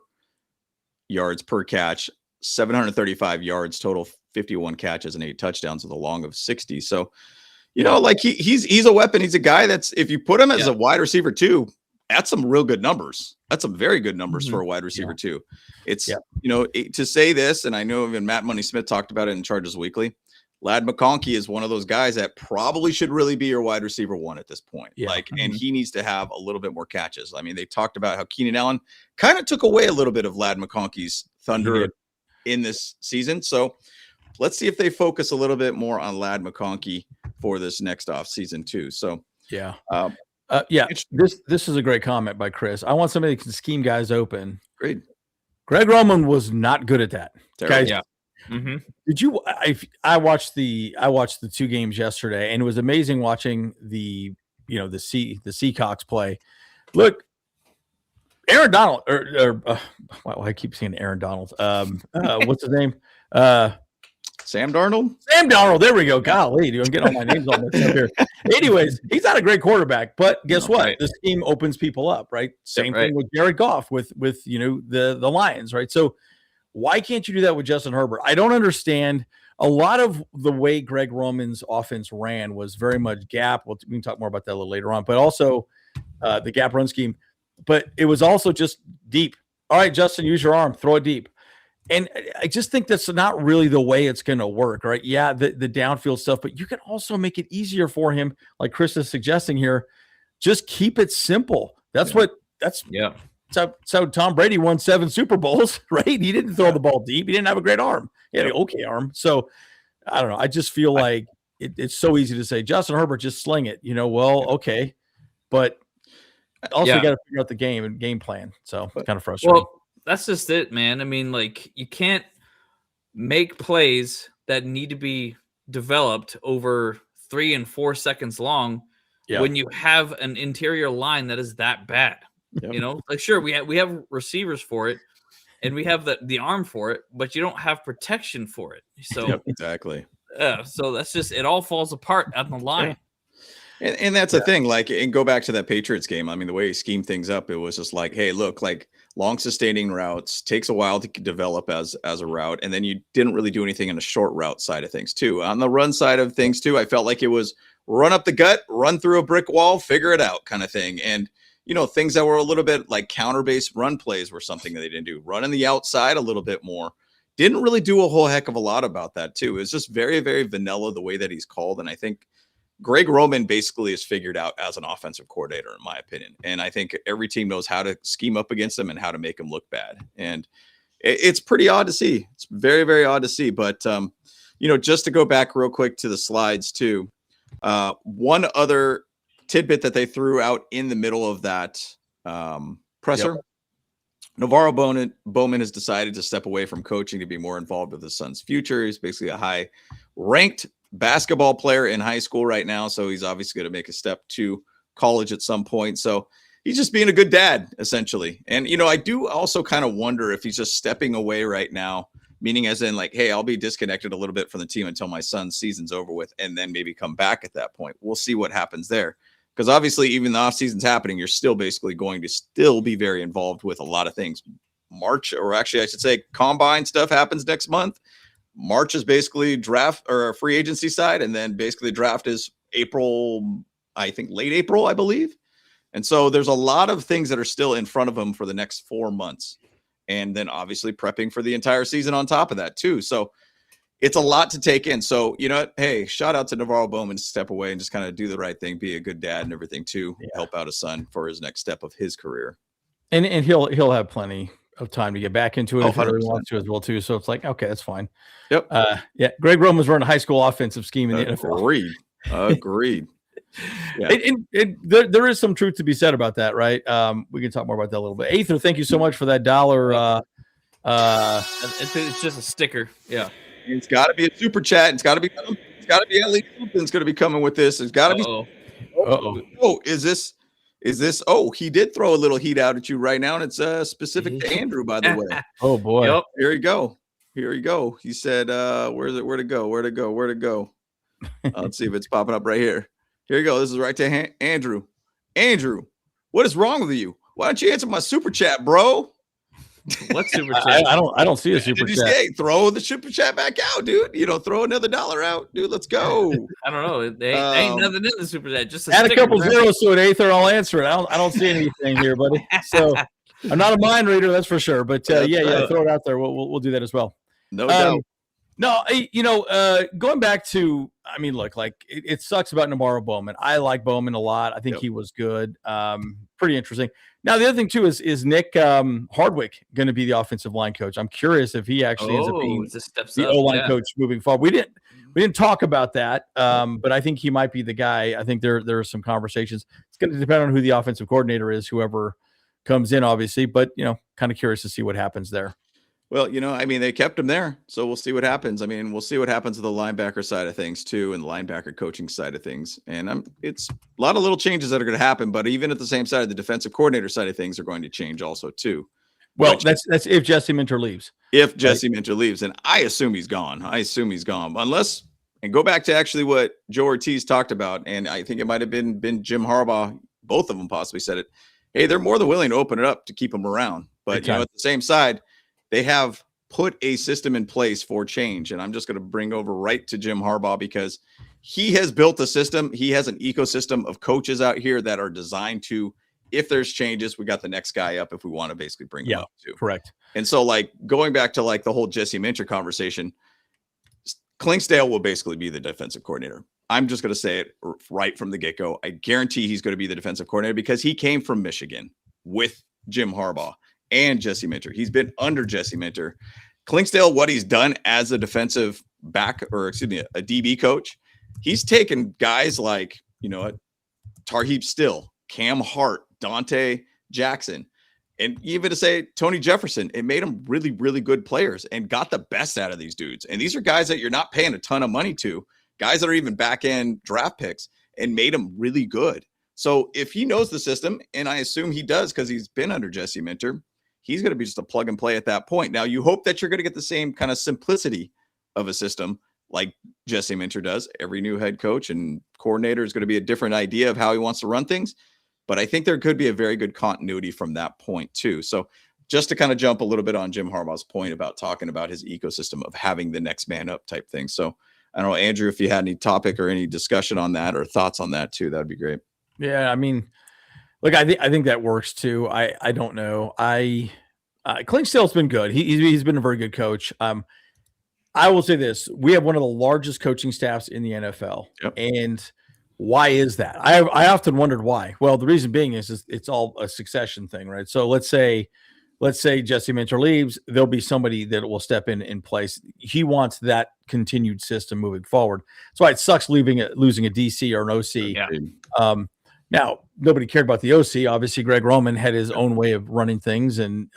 yards per catch, 735 yards total, 51 catches and 8 touchdowns with a long of 60. So, he's a weapon. He's a guy that's, if you put him as a wide receiver too, that's some real good numbers. That's some very good numbers for a wide receiver too. It's, to say this, and I know even Matt Money Smith talked about it in Chargers Weekly, Lad McConkey is one of those guys that probably should really be your wide receiver 1 at this point. And he needs to have a little bit more catches. I mean, they talked about how Keenan Allen kind of took away a little bit of Lad McConkey's thunder in this season. So let's see if they focus a little bit more on Lad McConkey for this next off season too. So this is a great comment by Chris. I want somebody that can scheme guys open. Great. Greg Roman was not good at that. Terrible. Guys, did you? I watched the 2 games yesterday, and it was amazing watching the Seahawks play. Look, Aaron Donald, I keep saying Aaron Donald. What's his name? Sam Darnold? Sam Darnold. There we go. Golly, dude, I'm getting all my names all mixed up here. Anyways, he's not a great quarterback, but guess what? Right. The scheme opens people up, right? Same thing with Jared Goff with the Lions, right? So why can't you do that with Justin Herbert? I don't understand. A lot of the way Greg Roman's offense ran was very much gap. We can talk more about that a little later on, but also the gap run scheme. But it was also just deep. All right, Justin, use your arm, throw it deep. And I just think that's not really the way it's going to work, right? Yeah, the downfield stuff, but you can also make it easier for him, like Chris is suggesting here. Just keep it simple. That's how Tom Brady won 7 Super Bowls, right? He didn't throw the ball deep. He didn't have a great arm. He had an okay arm. So I don't know. I just feel like it's so easy to say, Justin Herbert, just sling it. Okay. But also you got to figure out the game plan. So it's kind of frustrating. Well, that's just it, man. I mean, you can't make plays that need to be developed over 3 and 4 seconds long when you have an interior line that is that bad. Sure, we have receivers for it, and we have the arm for it, but you don't have protection for it. So exactly. So that's just, it all falls apart on the line. And that's the thing, like, and go back to that Patriots game. I mean, the way he schemed things up, it was just like, hey, look, like long sustaining routes takes a while to develop as a route. And then you didn't really do anything in the short route side of things too. On the run side of things too, I felt like it was run up the gut, run through a brick wall, figure it out kind of thing. And, you know, things that were a little bit like counter-based run plays were something that they didn't do. Running the outside a little bit more. Didn't really do a whole heck of a lot about that too. It's just very, very vanilla the way that he's called. And I think Greg Roman basically is figured out as an offensive coordinator, in my opinion. And I think every team knows how to scheme up against him and how to make him look bad. And it's pretty odd to see. It's very, very odd to see. But, you know, just to go back real quick to the slides too, one other tidbit that they threw out in the middle of that presser. Yep. Navarro Bowman has decided to step away from coaching to be more involved with his son's future. He's basically a high-ranked basketball player in high school right now, so he's obviously going to make a step to college at some point. So he's just being a good dad, essentially. And, you know, I do also kind of wonder if he's just stepping away right now, meaning as in like, hey, I'll be disconnected a little bit from the team until my son's season's over with and then maybe come back at that point. We'll see what happens there. Because obviously, even the offseason's happening, you're still basically going to still be very involved with a lot of things. March, or actually, I should say, combine stuff happens next month. March is basically draft or free agency side, and then basically draft is April, I think late April, I believe. And so there's a lot of things that are still in front of him for the next 4 months. And then obviously prepping for the entire season on top of that, too. So it's a lot to take in. So, you know what? Hey, shout out to Navarro Bowman to step away and just kind of do the right thing, be a good dad and everything too, help out his son for his next step of his career. And he'll have plenty of time to get back into it if he really 100%. wants to as well too. So it's like, okay, that's fine. Yep. Yeah. Greg Roman's running a high school offensive scheme in the NFL. Agreed. Yeah. And there is some truth to be said about that, right? We can talk more about that a little bit. Aether, thank you so much for that $1. It's just a sticker. Yeah. It's got to be a super chat. It's got to be at least something's going to be coming with this. It's got to be. Oh, is this? Oh, he did throw a little heat out at you right now, and it's specific to Andrew, by the way. Oh boy. Yep. Here you go. He said, where to go? Let's see if it's popping up right here. Here you go. This is right to Andrew. Andrew, what is wrong with you? Why don't you answer my super chat, bro? What super chat? I don't see a super chat. Say, throw the super chat back out, dude. You know, throw another $1 out, dude. Let's go. I don't know. There ain't nothing in the super chat. Just add a couple zeros to it, Aether. I'll answer it. I don't see anything here, buddy. So I'm not a mind reader, that's for sure. But throw it out there. We'll do that as well. No doubt. No, you know, going back to, I mean, look, like it sucks about Navarro Bowman. I like Bowman a lot. I think he was good. Pretty interesting. Now, the other thing too is Nick Hardwick going to be the offensive line coach? I'm curious if he actually ends up being the O-line coach moving forward. We didn't talk about that, but I think he might be the guy. I think there are some conversations. It's going to depend on who the offensive coordinator is, whoever comes in, obviously. But you know, kind of curious to see what happens there. Well, you know, I mean, they kept him there, so we'll see what happens. I mean, we'll see what happens to the linebacker side of things too, and the linebacker coaching side of things. And it's a lot of little changes that are going to happen, but even at the same side, the defensive coordinator side of things are going to change also too. Well, that's if Jesse Minter leaves. If Jesse Minter leaves, and I assume he's gone. Unless, and go back to actually what Joe Ortiz talked about, and I think it might have been Jim Harbaugh. Both of them possibly said it. Hey, they're more than willing to open it up to keep him around, but you know, at the same side, they have put a system in place for change. And I'm just going to bring over right to Jim Harbaugh because he has built a system. He has an ecosystem of coaches out here that are designed to, if there's changes, we got the next guy up if we want to basically bring him up too. Correct. And so like going back to like the whole Jesse Minter conversation, Klingsdale will basically be the defensive coordinator. I'm just going to say it right from the get-go. I guarantee he's going to be the defensive coordinator because he came from Michigan with Jim Harbaugh and Jesse Minter. He's been under Jesse Minter. Klingsdale, what he's done as a defensive back, or excuse me, a DB coach, he's taken guys like, you know, Tarheeb Still, Cam Hart, Dante Jackson, and even to say Tony Jefferson, it made them really, really good players and got the best out of these dudes. And these are guys that you're not paying a ton of money to, guys that are even back-end draft picks, and made them really good. So if he knows the system, and I assume he does because he's been under Jesse Minter, he's going to be just a plug and play at that point. Now, you hope that you're going to get the same kind of simplicity of a system like Jesse Minter does. Every new head coach and coordinator is going to be a different idea of how he wants to run things. But I think there could be a very good continuity from that point too. So just to kind of jump a little bit on Jim Harbaugh's point about talking about his ecosystem of having the next man up type thing. So I don't know, Andrew, if you had any topic or any discussion on that or thoughts on that too, that'd be great. Yeah, I mean, look, I think that works too. I don't know. Klingsdale's been good. He's been a very good coach. I will say this: we have one of the largest coaching staffs in the NFL, and why is that? I often wondered why. Well, the reason being is it's all a succession thing, right? So let's say Jesse Minter leaves, there'll be somebody that will step in place. He wants that continued system moving forward. So it sucks losing a DC or an OC. Yeah. Now, nobody cared about the OC. Obviously, Greg Roman had his own way of running things, and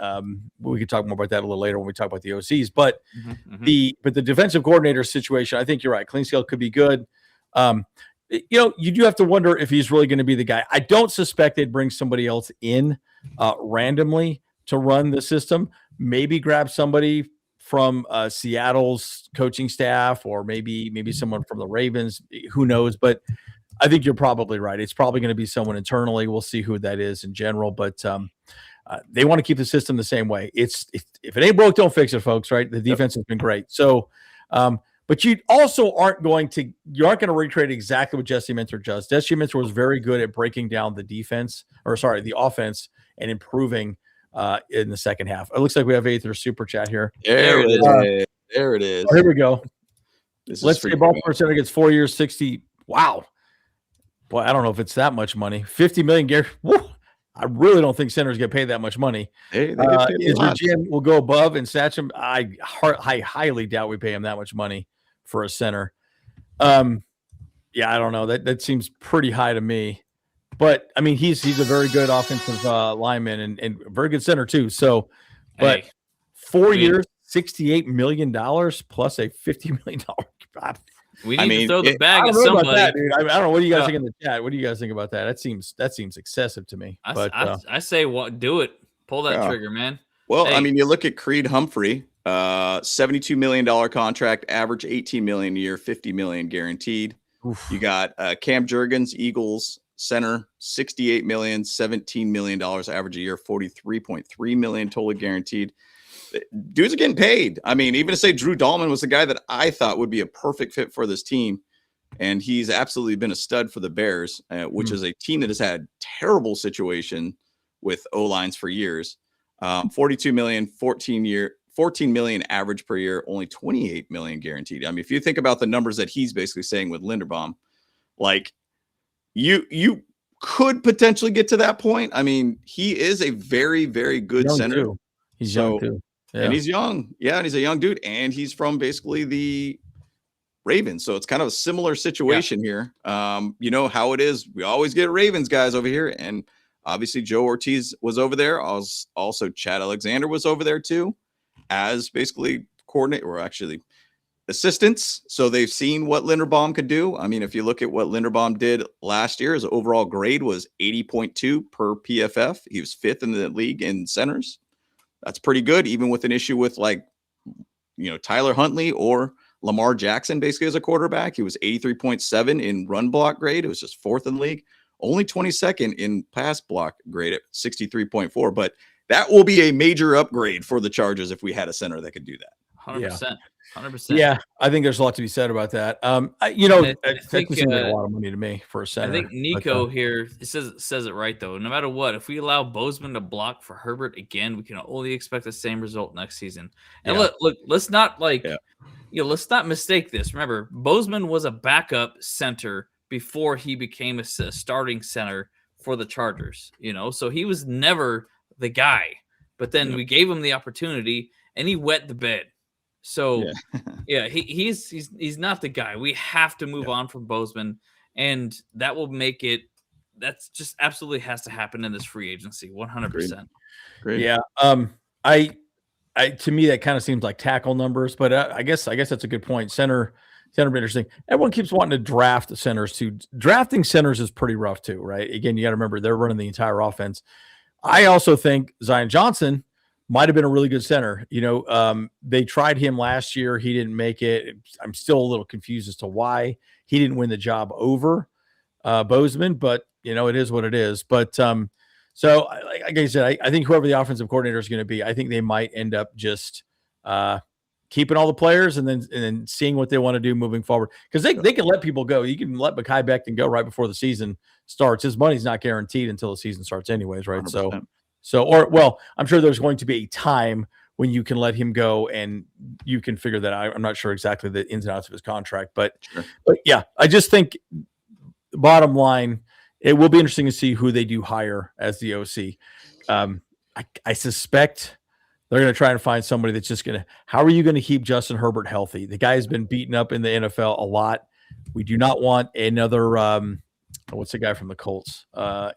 we could talk more about that a little later when we talk about the OCs. But the defensive coordinator situation, I think you're right. Klingsdale could be good. You do have to wonder if he's really going to be the guy. I don't suspect they'd bring somebody else in randomly to run the system. Maybe grab somebody from Seattle's coaching staff, or maybe someone from the Ravens. Who knows? But I think you're probably right. It's probably going to be someone internally. We'll see who that is in general, but they want to keep the system the same way. If it ain't broke, don't fix it, folks. Right? The defense has been great. So, but you also aren't going to recreate exactly what Jesse Minter does. Jesse Minter was very good at breaking down the offense and improving in the second half. It looks like we have Aether super chat here. There it is. Oh, here we go. Let's say Baltimore Center gets 4 years, 60. Wow. Boy, I don't know if it's that much money. 50 million, Gary. Woo, I really don't think centers get paid that much money. They get paid is your GM will go above and snatch him? I highly doubt we pay him that much money for a center. Yeah, I don't know. That seems pretty high to me. But I mean, he's a very good offensive lineman and a very good center too. So, but 4 years, $68 million plus a $50 million. We need to throw the bag at somebody. That, dude. I don't know. What do you guys think in the chat? What do you guys think about that? That seems excessive to me. I say, do it. Pull that trigger, man. Well, I mean, you look at Creed Humphrey, $72 million contract, average $18 million a year, $50 million guaranteed. Oof. You got Cam Jurgens, Eagles center, $68 million, $17 million average a year, $43.3 million total guaranteed. Dudes are getting paid. I mean, even to say Drew Dahlman was the guy that I thought would be a perfect fit for this team, and he's absolutely been a stud for the Bears, which is a team that has had terrible situation with O-lines for years. 42 million, 14 million average per year, only 28 million guaranteed. I mean, if you think about the numbers that he's basically saying with Linderbaum, like you could potentially get to that point. I mean, he is a very, very good young center. Too. He's young too. Yeah. And he's young. Yeah. And he's a young dude. And he's from basically the Ravens. So it's kind of a similar situation here. You know how it is. We always get Ravens guys over here. And obviously Joe Ortiz was over there. Also Chad Alexander was over there too, as basically coordinate or actually assistants. So they've seen what Linderbaum could do. I mean, if you look at what Linderbaum did last year, his overall grade was 80.2 per PFF. He was 5th in the league in centers. That's pretty good, even with an issue with Tyler Huntley or Lamar Jackson basically as a quarterback. He was 83.7 in run block grade. It was just 4th in the league, only 22nd in pass block grade at 63.4. But that will be a major upgrade for the Chargers if we had a center that could do that. 100%. 100%. Yeah, I think there's a lot to be said about that. I think seems like a lot of money to me for a center. I think Nico here says it right though. No matter what, if we allow Bozeman to block for Herbert again, we can only expect the same result next season. And look, let's not let's not mistake this. Remember, Bozeman was a backup center before he became a starting center for the Chargers. So he was never the guy. But then we gave him the opportunity, and he wet the bed. So, he's not the guy. We have to move on from Bozeman, and that will make it. That's just absolutely has to happen in this free agency, 100%. Great. Yeah. I to me that kind of seems like tackle numbers, but I guess that's a good point. Center be interesting. Everyone keeps wanting to draft the centers too. Drafting centers is pretty rough too, right? Again, you got to remember they're running the entire offense. I also think Zion Johnson might have been a really good center. They tried him last year. He didn't make it. I'm still a little confused as to why he didn't win the job over Bozeman, but it is what it is. But so like I said, I think whoever the offensive coordinator is going to be, I think they might end up just keeping all the players and then seeing what they want to do moving forward. Because they can let people go. You can let Mekhi Becton go right before the season starts. His money's not guaranteed until the season starts anyways, right? 100%. I'm sure there's going to be a time when you can let him go and you can figure that out. I'm not sure exactly the ins and outs of his contract, but yeah, I just think bottom line, it will be interesting to see who they do hire as the OC. I suspect they're going to try and find somebody that's just going to, how are you going to keep Justin Herbert healthy? The guy has been beaten up in the NFL a lot. We do not want another, what's the guy from the Colts?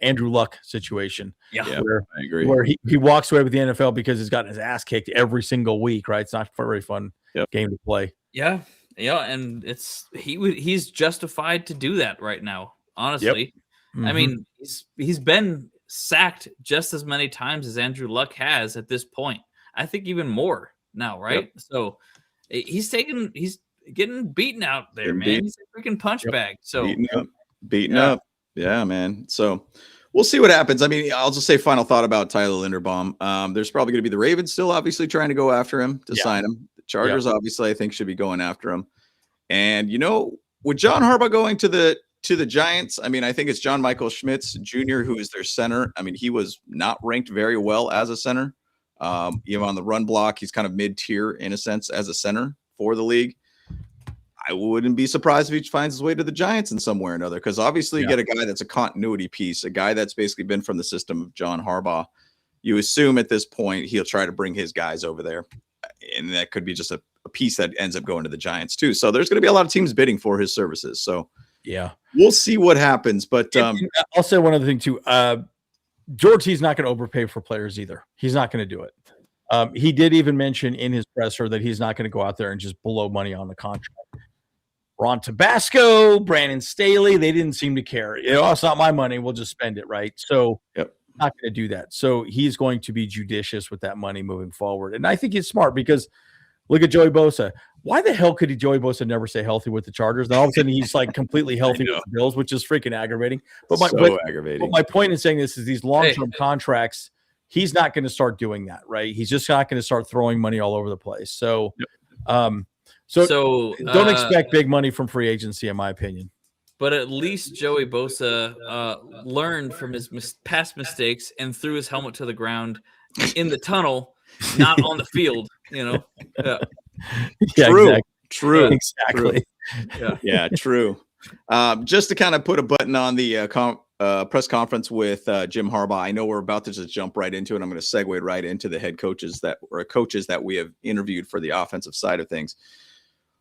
Andrew Luck situation. Yeah, I agree. Where he walks away with the NFL because he's gotten his ass kicked every single week, right? It's not a very fun game to play. Yeah. Yeah. And he's justified to do that right now, honestly. Mm-hmm. I mean, he's been sacked just as many times as Andrew Luck has at this point. I think even more now, right? Yep. So he's getting beaten out there, man. He's a freaking punch bag. So beaten up. Yeah, man. So we'll see what happens. I mean, I'll just say final thought about Tyler Linderbaum. There's probably going to be the Ravens still obviously trying to go after him to sign him. The Chargers obviously I think should be going after him. And with John Harbaugh going to the Giants, I mean, I think it's John Michael Schmitz Jr. who is their center. I mean, he was not ranked very well as a center. Even on the run block, he's kind of mid-tier in a sense as a center for the league. I wouldn't be surprised if he finds his way to the Giants in some way or another, because obviously you get a guy that's a continuity piece, a guy that's basically been from the system of John Harbaugh. You assume at this point he'll try to bring his guys over there, and that could be just a piece that ends up going to the Giants too. So there's going to be a lot of teams bidding for his services. So yeah, we'll see what happens. But I'll say one other thing too. George, he's not going to overpay for players either. He's not going to do it. He did even mention in his presser that he's not going to go out there and just blow money on the contract. Ron Tabasco, Brandon Staley, they didn't seem to care. It's not my money. We'll just spend it, right? So not going to do that. So he's going to be judicious with that money moving forward. And I think he's smart because look at Joey Bosa. Why the hell could Joey Bosa never stay healthy with the Chargers? Then all of a sudden he's like completely healthy with the Bills, which is freaking aggravating. But aggravating. But my point in saying this is these long-term contracts, he's not going to start doing that, right? He's just not going to start throwing money all over the place. So, don't expect big money from free agency, in my opinion. But at least Joey Bosa learned from his past mistakes and threw his helmet to the ground in the tunnel, not on the field. Yeah, true. True. Exactly. Yeah, true. Just to kind of put a button on the press conference with Jim Harbaugh, I know we're about to just jump right into it. I'm going to segue right into the head coaches that we have interviewed for the offensive side of things.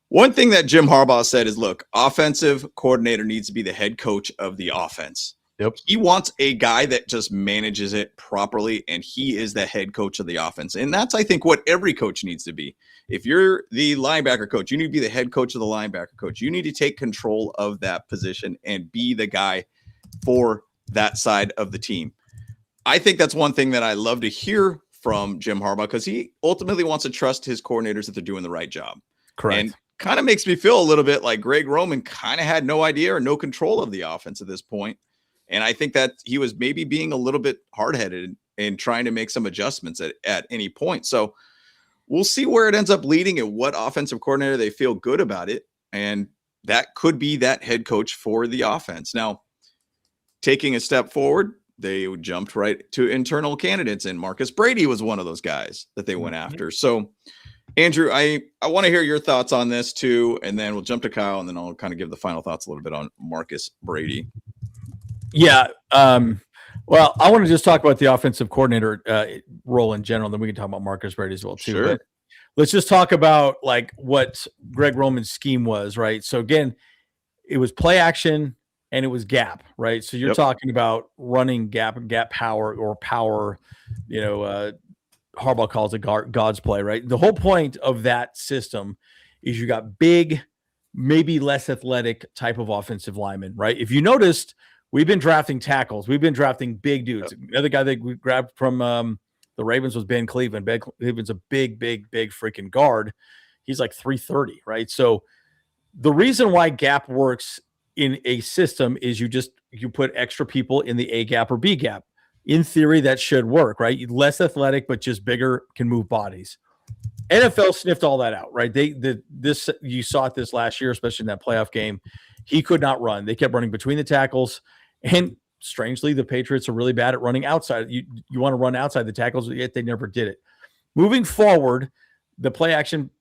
One thing that Jim Harbaugh said is, look, offensive coordinator needs to be the head coach of the offense. Yep. He wants a guy that just manages it properly, and he is the head coach of the offense. And that's, I think, what every coach needs to be. If you're the linebacker coach, you need to be the head coach of the linebacker coach. You need to take control of that position and be the guy for that side of the team. I think that's one thing that I love to hear from Jim Harbaugh, because he ultimately wants to trust his coordinators that they're doing the right job. Correct. And kind of makes me feel a little bit like Greg Roman kind of had no idea or no control of the offense at this point. And I think that he was maybe being a little bit hard-headed and trying to make some adjustments at any point. So we'll see where it ends up leading and what offensive coordinator they feel good about it. And that could be that head coach for the offense. Now, taking a step forward, they jumped right to internal candidates, and Marcus Brady was one of those guys that they went after. So, Andrew, I want to hear your thoughts on this too, and then we'll jump to Kyle, and then I'll kind of give the final thoughts a little bit on Marcus Brady. Yeah. Well, I want to just talk about the offensive coordinator role in general. Then we can talk about Marcus Brady as well too. Sure. But let's just talk about like what Greg Roman's scheme was, right? So again, it was play action and it was gap, right? So you're talking about running gap power or power, Harbaugh calls it God's play, right? The whole point of that system is you got big, maybe less athletic type of offensive linemen, right? If you noticed, we've been drafting tackles. We've been drafting big dudes. Another guy that we grabbed from the the Ravens was Ben Cleveland. Ben Cleveland's a big freaking guard. He's like 330, right? So the reason why gap works in a system is you put extra people in the A gap or B gap. In theory, that should work, right? Less athletic, but just bigger, can move bodies. NFL sniffed all that out, right? You saw it this last year, especially in that playoff game. He could not run. They kept running between the tackles, and strangely, the Patriots are really bad at running outside. You want to run outside the tackles, yet they never did it. Moving forward, the play action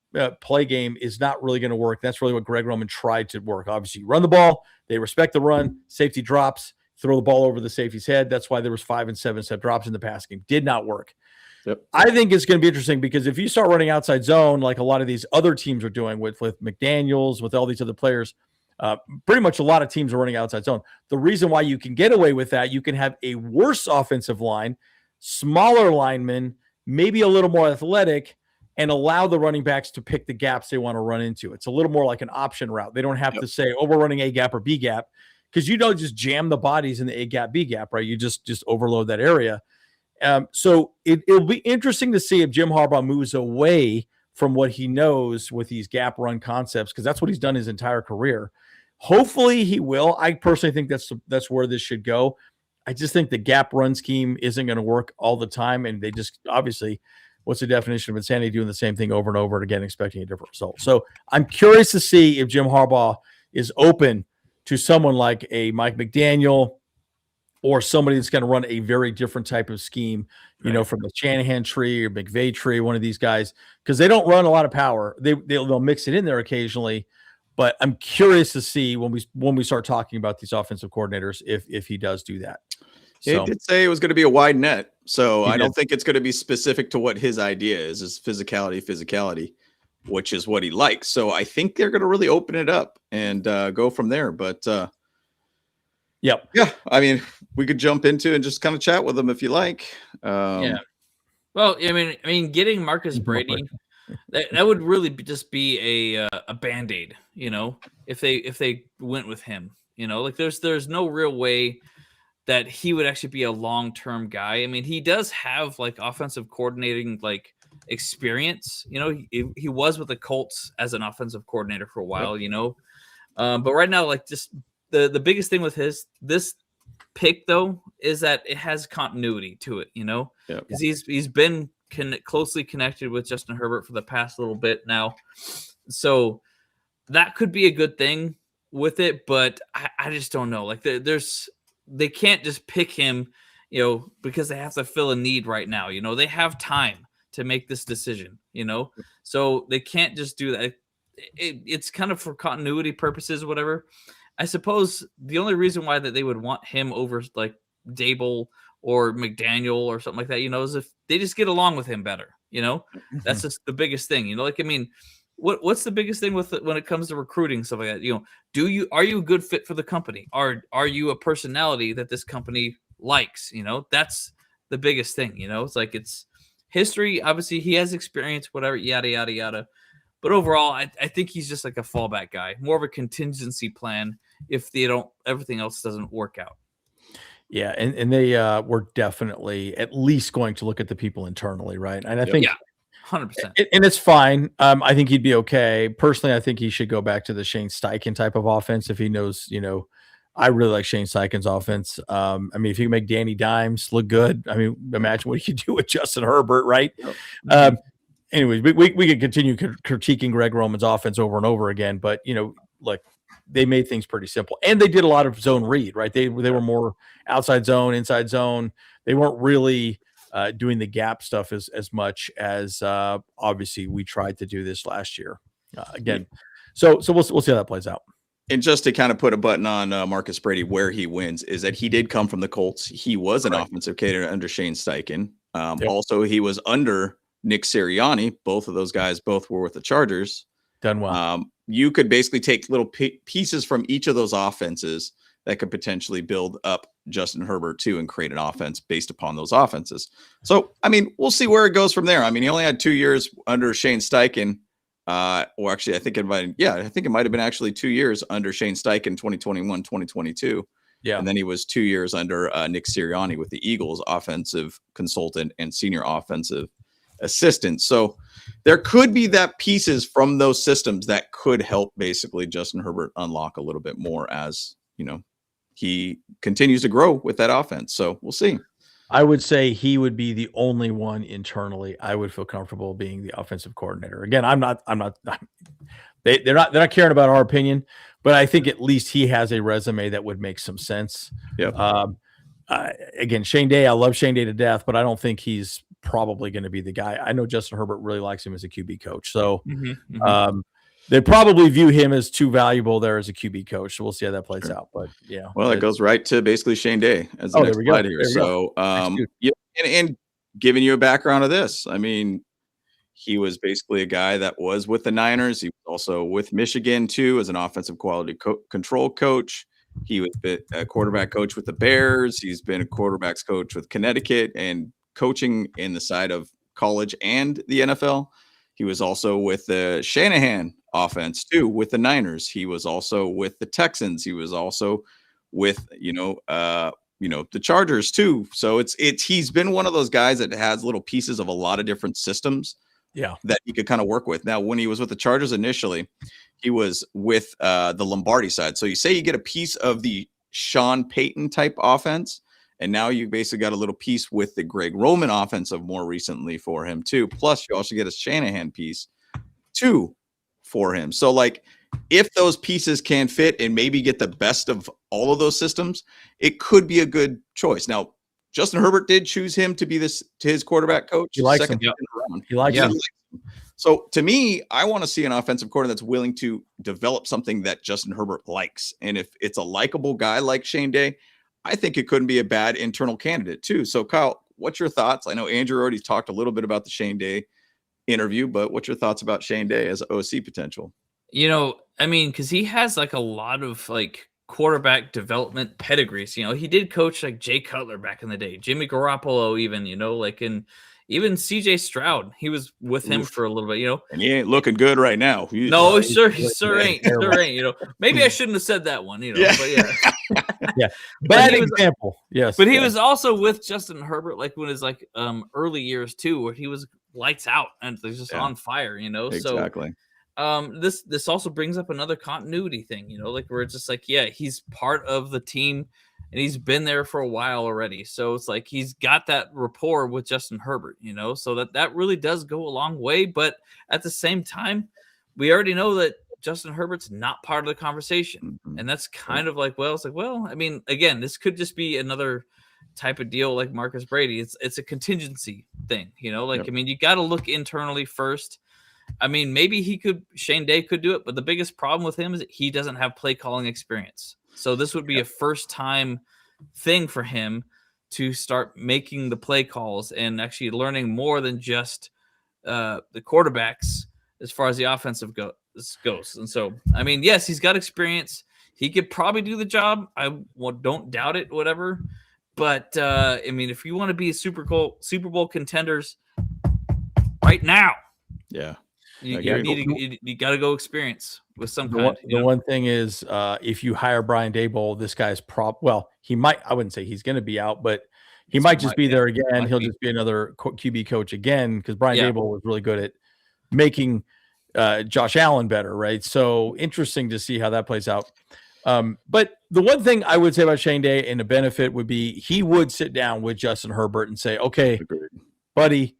play game is not really going to work. That's really what Greg Roman tried to work. Obviously, you run the ball, they respect the run, safety drops, throw the ball over the safety's head. That's why there was 5 and 7 step drops in the pass game. Did not work. Yep. I think it's going to be interesting because if you start running outside zone like a lot of these other teams are doing with McDaniels, with all these other players, pretty much a lot of teams are running outside zone. The reason why you can get away with that, you can have a worse offensive line, smaller linemen, maybe a little more athletic, and allow the running backs to pick the gaps they want to run into. It's a little more like an option route. They don't have to say, oh, we're running A gap or B gap, because you don't just jam the bodies in the A gap, B gap, right? You just overload that area. So it'll be interesting to see if Jim Harbaugh moves away from what he knows with these gap run concepts, because that's what he's done his entire career. Hopefully he will. I personally think that's where this should go. I just think the gap run scheme isn't going to work all the time, and they just obviously, what's the definition of insanity? Doing the same thing over and over again, expecting a different result. So I'm curious to see if Jim Harbaugh is open to someone like a Mike McDaniel or somebody that's going to run a very different type of scheme, from the Shanahan tree or McVay tree, one of these guys, because they don't run a lot of power. They'll mix it in there occasionally, but I'm curious to see when we start talking about these offensive coordinators if he does do that. He did say it was going to be a wide net, so I don't think it's going to be specific to what his idea is physicality, which is what he likes. So I think they're going to really open it up and go from there. But yeah, I mean, we could jump into and just kind of chat with them if you like. Yeah. Well, I mean, getting Marcus Brady, that would really just be a Band-Aid, if they went with him. Like there's no real way that he would actually be a long-term guy. I mean, he does have like offensive coordinating like experience. He was with the Colts as an offensive coordinator for a while. But right now, like just the biggest thing with this pick though is that it has continuity to it. Because he's been closely connected with Justin Herbert for the past little bit now, so that could be a good thing with it. But I just don't know. Like they can't just pick him, because they have to fill a need right now. They have time to make this decision, so they can't just do that. It's kind of for continuity purposes or whatever. I suppose the only reason why that they would want him over like Daboll or McDaniel or something like that, is if they just get along with him better, that's just the biggest thing, what's the biggest thing with it when it comes to recruiting, stuff like that? Are you a good fit for the company? Are you a personality that this company likes? That's the biggest thing. It's like, it's history. Obviously he has experience, whatever, yada, yada, yada. But overall, I think he's just like a fallback guy, more of a contingency plan if everything else doesn't work out. Yeah. And they were definitely at least going to look at the people internally. Right. And I think, 100%. And it's fine. I think he'd be okay. Personally, I think he should go back to the Shane Steichen type of offense if he knows, I really like Shane Steichen's offense. I mean, if you can make Danny Dimes look good, I mean, imagine what you could do with Justin Herbert, right? Anyways, we could continue critiquing Greg Roman's offense over and over again, but look, they made things pretty simple, and they did a lot of zone read, right? They were more outside zone, inside zone. They weren't really doing the gap stuff as much as obviously we tried to do this last year again. So we'll see how that plays out. And just to kind of put a button on Marcus Brady, where he wins is that he did come from the Colts. He was an offensive coordinator under Shane Steichen. Also, he was under Nick Sirianni. Both of those guys were with the Chargers. Done well. You could basically take little pieces from each of those offenses that could potentially build up Justin Herbert too and create an offense based upon those offenses. So, I mean, we'll see where it goes from there. I mean, he only had 2 years under Shane Steichen. Or actually, I think it might have been actually 2 years under Shane Steichen, 2021, 2022. Yeah. And then he was 2 years under Nick Sirianni with the Eagles, offensive consultant and senior offensive assistant. So there could be that pieces from those systems that could help basically Justin Herbert unlock a little bit more as, he continues to grow with that offense. So we'll see. I would say he would be the only one internally I would feel comfortable being the offensive coordinator. Again, they're not caring about our opinion, but I think at least he has a resume that would make some sense. Yep. Again, Shane Day, I love Shane Day to death, but I don't think he's probably going to be the guy. I know Justin Herbert really likes him as a QB coach. So they probably view him as too valuable there as a QB coach. So we'll see how that plays out. But yeah. Well, it goes right to basically Shane Day as the next slide here. So and giving you a background of this, I mean, he was basically a guy that was with the Niners. He was also with Michigan too as an offensive quality control coach. He was a quarterback coach with the Bears. He's been a quarterbacks coach with Connecticut and coaching in the side of college and the NFL. He was also with the Shanahan offense too with the Niners. He was also with the Texans. He was also with the Chargers too. So he's been one of those guys that has little pieces of a lot of different systems. Yeah, that he could kind of work with. Now, when he was with the Chargers initially, he was with the Lombardi side. So you say you get a piece of the Sean Payton type offense, and now you basically got a little piece with the Greg Roman offensive more recently for him too. Plus, you also get a Shanahan piece too for him. So, like, if those pieces can fit and maybe get the best of all of those systems, it could be a good choice. Now, Justin Herbert did choose him to be his quarterback coach. He likes him. He likes him. So to me, I want to see an offensive coordinator that's willing to develop something that Justin Herbert likes. And if it's a likable guy like Shane Day, I think it couldn't be a bad internal candidate too. So Kyle, what's your thoughts? I know Andrew already talked a little bit about the Shane Day interview, but what's your thoughts about Shane Day as OC potential? Because he has like a lot of like quarterback development pedigrees. He did coach like Jay Cutler back in the day, Jimmy Garoppolo, even, and even CJ Stroud. He was with him for a little bit, and he ain't looking good right now. He sure ain't. Maybe I shouldn't have said that one, yeah. But yeah. Yeah. Bad example. Yes. But he was also with Justin Herbert, like when his early years too, where he was lights out and just on fire, Exactly. So this also brings up another continuity thing, like where it's just like, yeah, he's part of the team and he's been there for a while already. So it's like he's got that rapport with Justin Herbert, so that really does go a long way. But at the same time, we already know that Justin Herbert's not part of the conversation. Mm-hmm. And that's kind of like, again, this could just be another type of deal like Marcus Brady. It's a contingency thing, you got to look internally first. Maybe Shane Day could do it, but the biggest problem with him is that he doesn't have play calling experience. So this would be a first time thing for him to start making the play calls and actually learning more than just the quarterbacks as far as the offensive goes. And so, yes, he's got experience. He could probably do the job. I don't doubt it, whatever. But if you want to be Super Bowl contenders right now, yeah. You got to go experience with some kind. The one thing is, if you hire Brian Daboll, this guy's he might. I wouldn't say he's going to be out, but he might just be there again. He'll just be another QB coach again because Brian Daboll was really good at making Josh Allen better, right? So interesting to see how that plays out. But the one thing I would say about Shane Day and the benefit would be he would sit down with Justin Herbert and say, "Okay, buddy,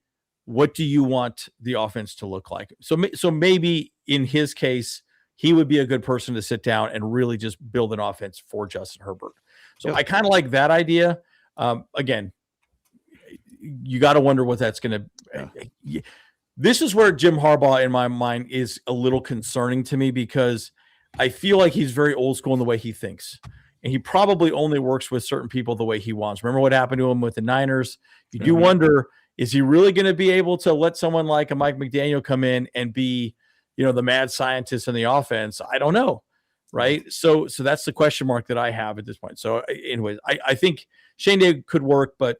what do you want the offense to look like?" So maybe in his case, he would be a good person to sit down and really just build an offense for Justin Herbert. So I kind of like that idea. Again, you got to wonder what that's going to. This is where Jim Harbaugh, in my mind, is a little concerning to me because I feel like he's very old school in the way he thinks. And he probably only works with certain people the way he wants. Remember what happened to him with the Niners? You do wonder, is he really going to be able to let someone like a Mike McDaniel come in and be, the mad scientist in the offense? I don't know. Right. So that's the question mark that I have at this point. So anyways, I think Shane Day could work, but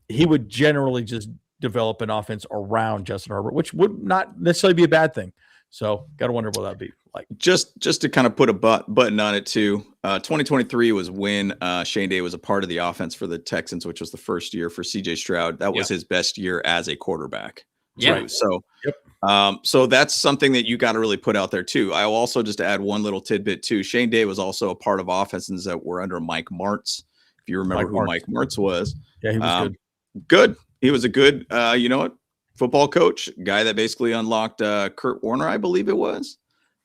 he would generally just develop an offense around Justin Herbert, which would not necessarily be a bad thing. So got to wonder what that'd be like. Just to kind of put a button on it too. 2023 was when Shane Day was a part of the offense for the Texans, which was the first year for CJ Stroud. That was his best year as a quarterback. Yeah. Too. So, so that's something that you got to really put out there too. I will also just add one little tidbit too. Shane Day was also a part of offenses that were under Mike Martz. If you remember who Mike Martz was. Yeah, he was good. Good. He was a good, football coach, guy that basically unlocked Kurt Warner, I believe it was.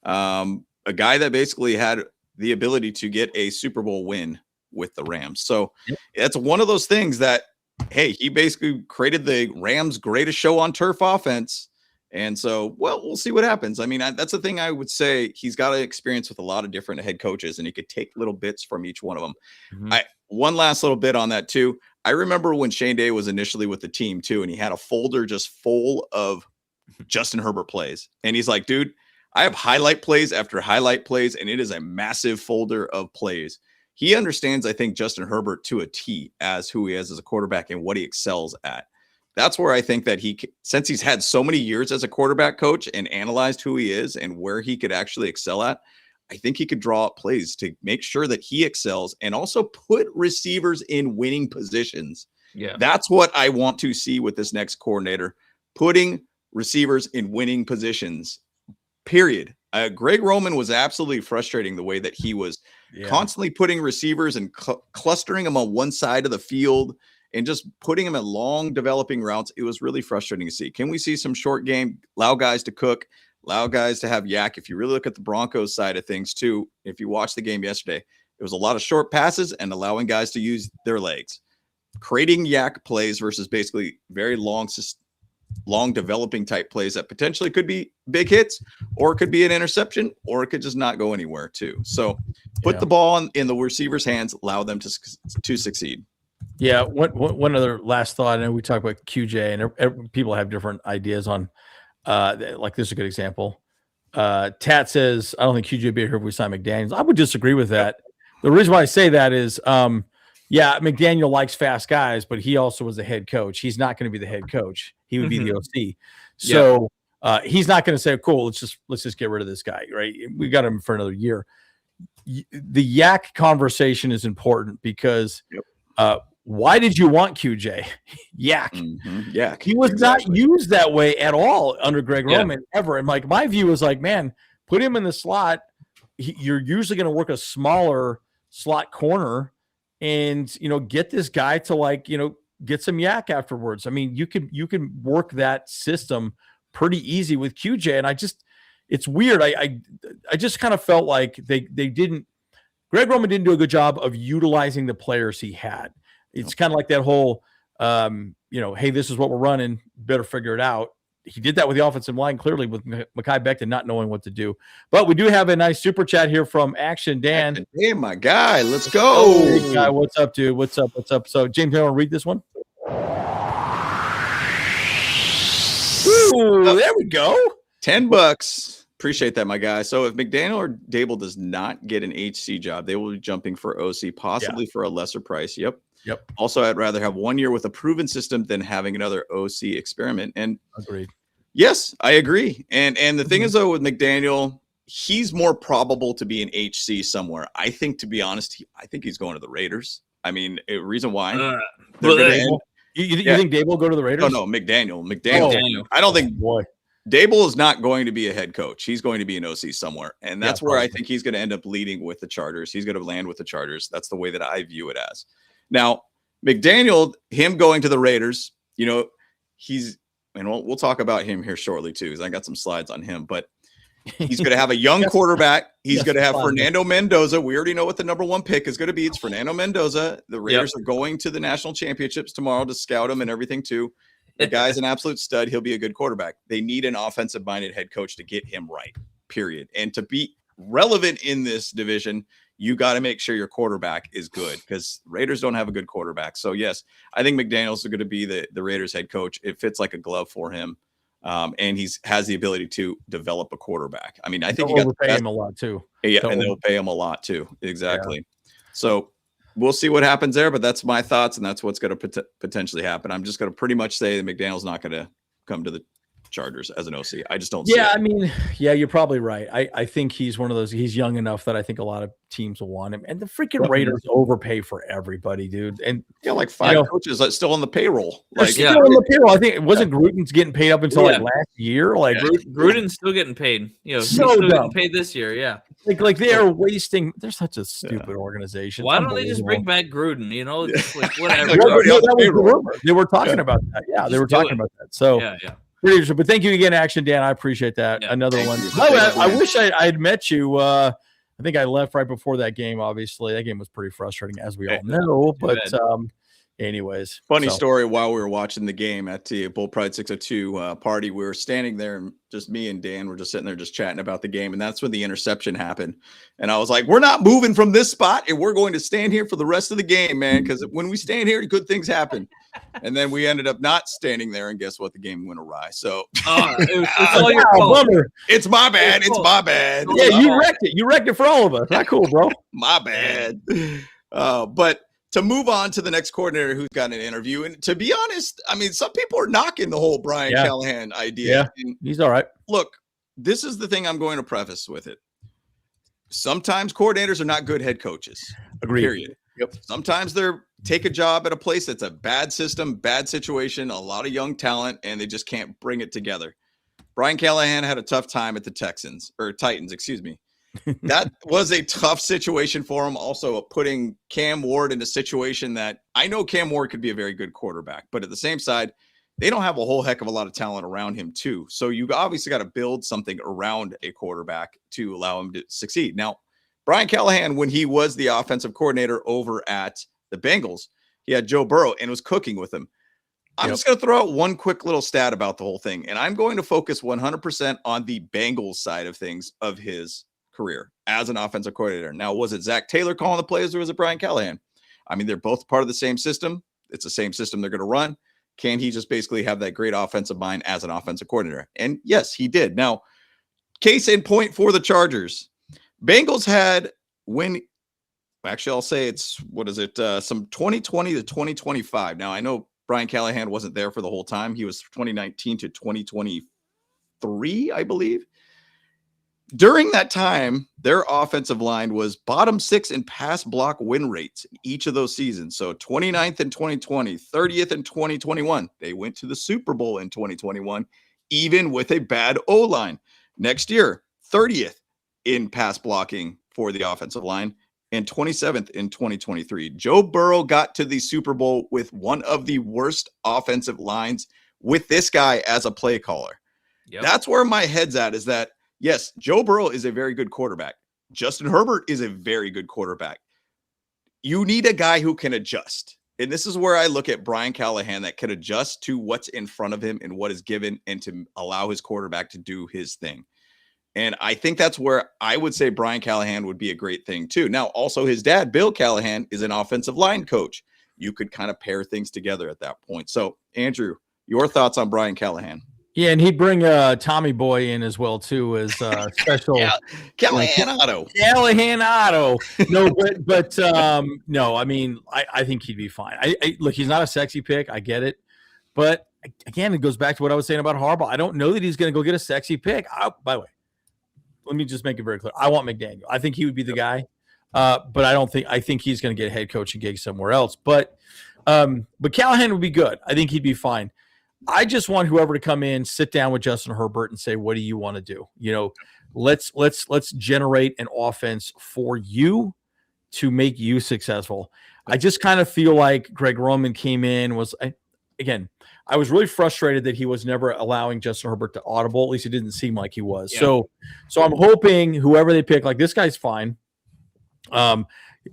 A guy that basically had the ability to get a Super Bowl win with the Rams. So it's one of those things that, hey, he basically created the Rams' greatest show on turf offense. And so, well, we'll see what happens. I mean, that's the thing I would say. He's got experience with a lot of different head coaches, and he could take little bits from each one of them. Mm-hmm. One last little bit on that too. I remember when Shane Day was initially with the team too, and he had a folder just full of Justin Herbert plays. And he's like, dude, I have highlight plays after highlight plays, and it is a massive folder of plays. He understands, I think, Justin Herbert to a T as who he is as a quarterback and what he excels at. That's where I think that since he's had so many years as a quarterback coach and analyzed who he is and where he could actually excel at, I think he could draw up plays to make sure that he excels and also put receivers in winning positions. Yeah. That's what I want to see with this next coordinator, putting receivers in winning positions, period. Greg Roman was absolutely frustrating the way that he was constantly putting receivers and clustering them on one side of the field and just putting them in long developing routes. It was really frustrating to see. Can we see some short game, allow guys to cook, allow guys to have yak? If you really look at the Broncos side of things too, if you watched the game yesterday, it was a lot of short passes and allowing guys to use their legs, creating yak plays versus basically very long developing type plays that potentially could be big hits, or it could be an interception, or it could just not go anywhere too. So put the ball in the receiver's hands, allow them to succeed. Yeah. One other last thought. I know we talk about QJ and people have different ideas on, like this is a good example. Tat says, I don't think QJ be here if we sign McDaniels. I would disagree with that. The reason why I say that is, McDaniel likes fast guys, but he also was the head coach. He's not going to be the head coach. He would be the OC. So he's not going to say, cool, let's just get rid of this guy. Right. We got him for another year. The yak conversation is important because, why did you want QJ? Yak. Yak. He was not used that way at all under Greg Roman ever. And like my view was like, man, put him in the slot. You're usually going to work a smaller slot corner and, get this guy to get some yak afterwards. I mean, you can work that system pretty easy with QJ. And it's weird. I just kind of felt like Greg Roman didn't do a good job of utilizing the players he had. It's kind of like that whole, hey, this is what we're running. Better figure it out. He did that with the offensive line, clearly, with Mekhi Becton not knowing what to do. But we do have a nice super chat here from Action Dan. Hey, my guy, let's go. Hey, guy, what's up, dude? What's up? So, James, you want to read this one? Ooh, there we go. $10. Appreciate that, my guy. So if McDaniel or Daboll does not get an HC job, they will be jumping for OC, possibly for a lesser price. Yep. Also, I'd rather have 1 year with a proven system than having another OC experiment. And agreed. Yes, I agree. And the thing is, though, with McDaniel, he's more probable to be an HC somewhere. I think, to be honest, I think he's going to the Raiders. I mean, a reason why. You think Daboll will go to the Raiders? No, McDaniel. I don't think Daboll is not going to be a head coach. He's going to be an OC somewhere. And that's where I think he's going to end up leading with the Chargers. He's going to land with the Chargers. That's the way that I view it as. Now, McDaniel, him going to the Raiders, we'll talk about him here shortly too, because I got some slides on him, but he's going to have a young quarterback. He's going to have Fernando Mendoza. We already know what the number one pick is going to be. It's Fernando Mendoza. The Raiders are going to the national championships tomorrow to scout him and everything too. The guy's an absolute stud. He'll be a good quarterback. They need an offensive-minded head coach to get him right, period. And to be relevant in this division, you got to make sure your quarterback is good, because Raiders don't have a good quarterback. So, yes, I think McDaniel's going to be the Raiders head coach. It fits like a glove for him. And has the ability to develop a quarterback. I mean, I think they'll pay him a lot too. Yeah, and they'll pay him a lot too. Exactly. Yeah. So we'll see what happens there, but that's my thoughts, and that's what's going to potentially happen. I'm just going to pretty much say that McDaniel's not going to come to the Chargers as an OC. I just don't see Yeah, it. I mean, yeah, you're probably right. I think he's one of those. He's young enough that I think a lot of teams will want him. And the freaking Raiders overpay for everybody, dude. And Like 5 coaches that's still on the payroll. They're Like, still on the payroll. I think it wasn't Gruden's getting paid up until like last year. Like Gruden's still getting paid. He's So still dumb. getting paid this year. Yeah. like they are wasting. They're such a stupid organization. Why don't they just bring back Gruden? Just like whatever. Like, Well, already no, on the that was the payroll. rumor. They were talking about that. Yeah, they were talking about that. So yeah. pretty interesting. But thank you again, Action Dan. I appreciate that. Yeah, Another thank one. you. By the way, Thank you. I wish I had met you. I think I left right before that game. Obviously, that game was pretty frustrating, as we all know. But anyways, Funny story. While we were watching the game at the Bull Pride 602 party, we were standing there and just me and Dan were just sitting there just chatting about the game. And that's when the interception happened. And I was like, we're not moving from this spot and we're going to stand here for the rest of the game, man. Because when we stand here, good things happen. And then we ended up not standing there. And guess what? The game went awry. So it's all your fault. it's my bad. It's my bad. Yeah, you wrecked it. You wrecked it for all of us. Not cool, bro. My bad. But to move on to the next coordinator who's got an interview, and to be honest, I mean, some people are knocking the whole Brian Callahan idea. Yeah, he's all right. Look, this is the thing I'm going to preface with it. Sometimes coordinators are not good head coaches. Agreed. Period. Yep. Sometimes they're take a job at a place that's a bad system, bad situation, a lot of young talent, and they just can't bring it together. Brian Callahan had a tough time at the Titans, excuse me. That was a tough situation for him. Also putting Cam Ward in a situation that I know Cam Ward could be a very good quarterback, but at the same side, they don't have a whole heck of a lot of talent around him too. So you obviously got to build something around a quarterback to allow him to succeed. Now, Brian Callahan, when he was the offensive coordinator over at the Bengals, he had Joe Burrow and was cooking with him. I'm just going to throw out one quick little stat about the whole thing, and I'm going to focus 100% on the Bengals side of things of his career as an offensive coordinator. Now, was it Zach Taylor calling the plays or was it Brian Callahan? I mean, they're both part of the same system. It's the same system they're going to run. Can he just basically have that great offensive mind as an offensive coordinator? And yes, he did. Now, case in point for the Chargers, Bengals had I'll say it's, some 2020 to 2025. Now, I know Brian Callahan wasn't there for the whole time. He was 2019 to 2023, I believe. During that time, their offensive line was bottom 6 in pass block win rates in each of those seasons. So 29th in 2020, 30th in 2021. They went to the Super Bowl in 2021, even with a bad O-line. Next year, 30th in pass blocking for the offensive line and 27th in 2023. Joe Burrow got to the Super Bowl with one of the worst offensive lines with this guy as a play caller. Yep. That's where my head's at, is that yes, Joe Burrow is a very good quarterback. Justin Herbert is a very good quarterback. You need a guy who can adjust. And this is where I look at Brian Callahan, that can adjust to what's in front of him and what is given, and to allow his quarterback to do his thing. And I think that's where I would say Brian Callahan would be a great thing too. Now, also his dad, Bill Callahan, is an offensive line coach. You could kind of pair things together at that point. So, Andrew, your thoughts on Brian Callahan? Yeah, and he'd bring Tommy Boy in as well too, as special Callahan Auto. Callahan Auto. No, but no, I mean, I think he'd be fine. I look, he's not a sexy pick. I get it, but again, it goes back to what I was saying about Harbaugh. I don't know that he's going to go get a sexy pick. By the way, let me just make it very clear. I want McDaniel. I think he would be the guy, but I think he's going to get a head coaching gig somewhere else. But Callahan would be good. I think he'd be fine. I just want whoever to come in, sit down with Justin Herbert and say, what do you want to do? You know, let's generate an offense for you to make you successful. I just kind of feel like Greg Roman came in, I was really frustrated that he was never allowing Justin Herbert to audible. At least it didn't seem like he was. Yeah. So I'm hoping whoever they pick, like, this guy's fine. It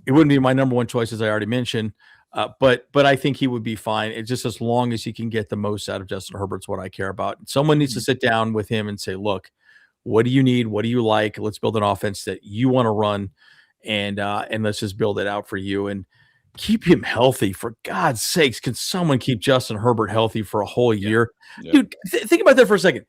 wouldn't be my number one choice, as I already mentioned. But I think he would be fine. It's just as long as he can get the most out of Justin Herbert's what I care about. Someone needs to sit down with him and say, look, what do you need? What do you like? Let's build an offense that you want to run, and let's just build it out for you and keep him healthy. For God's sakes, can someone keep Justin Herbert healthy for a whole year? Yeah. Dude, think about that for a second.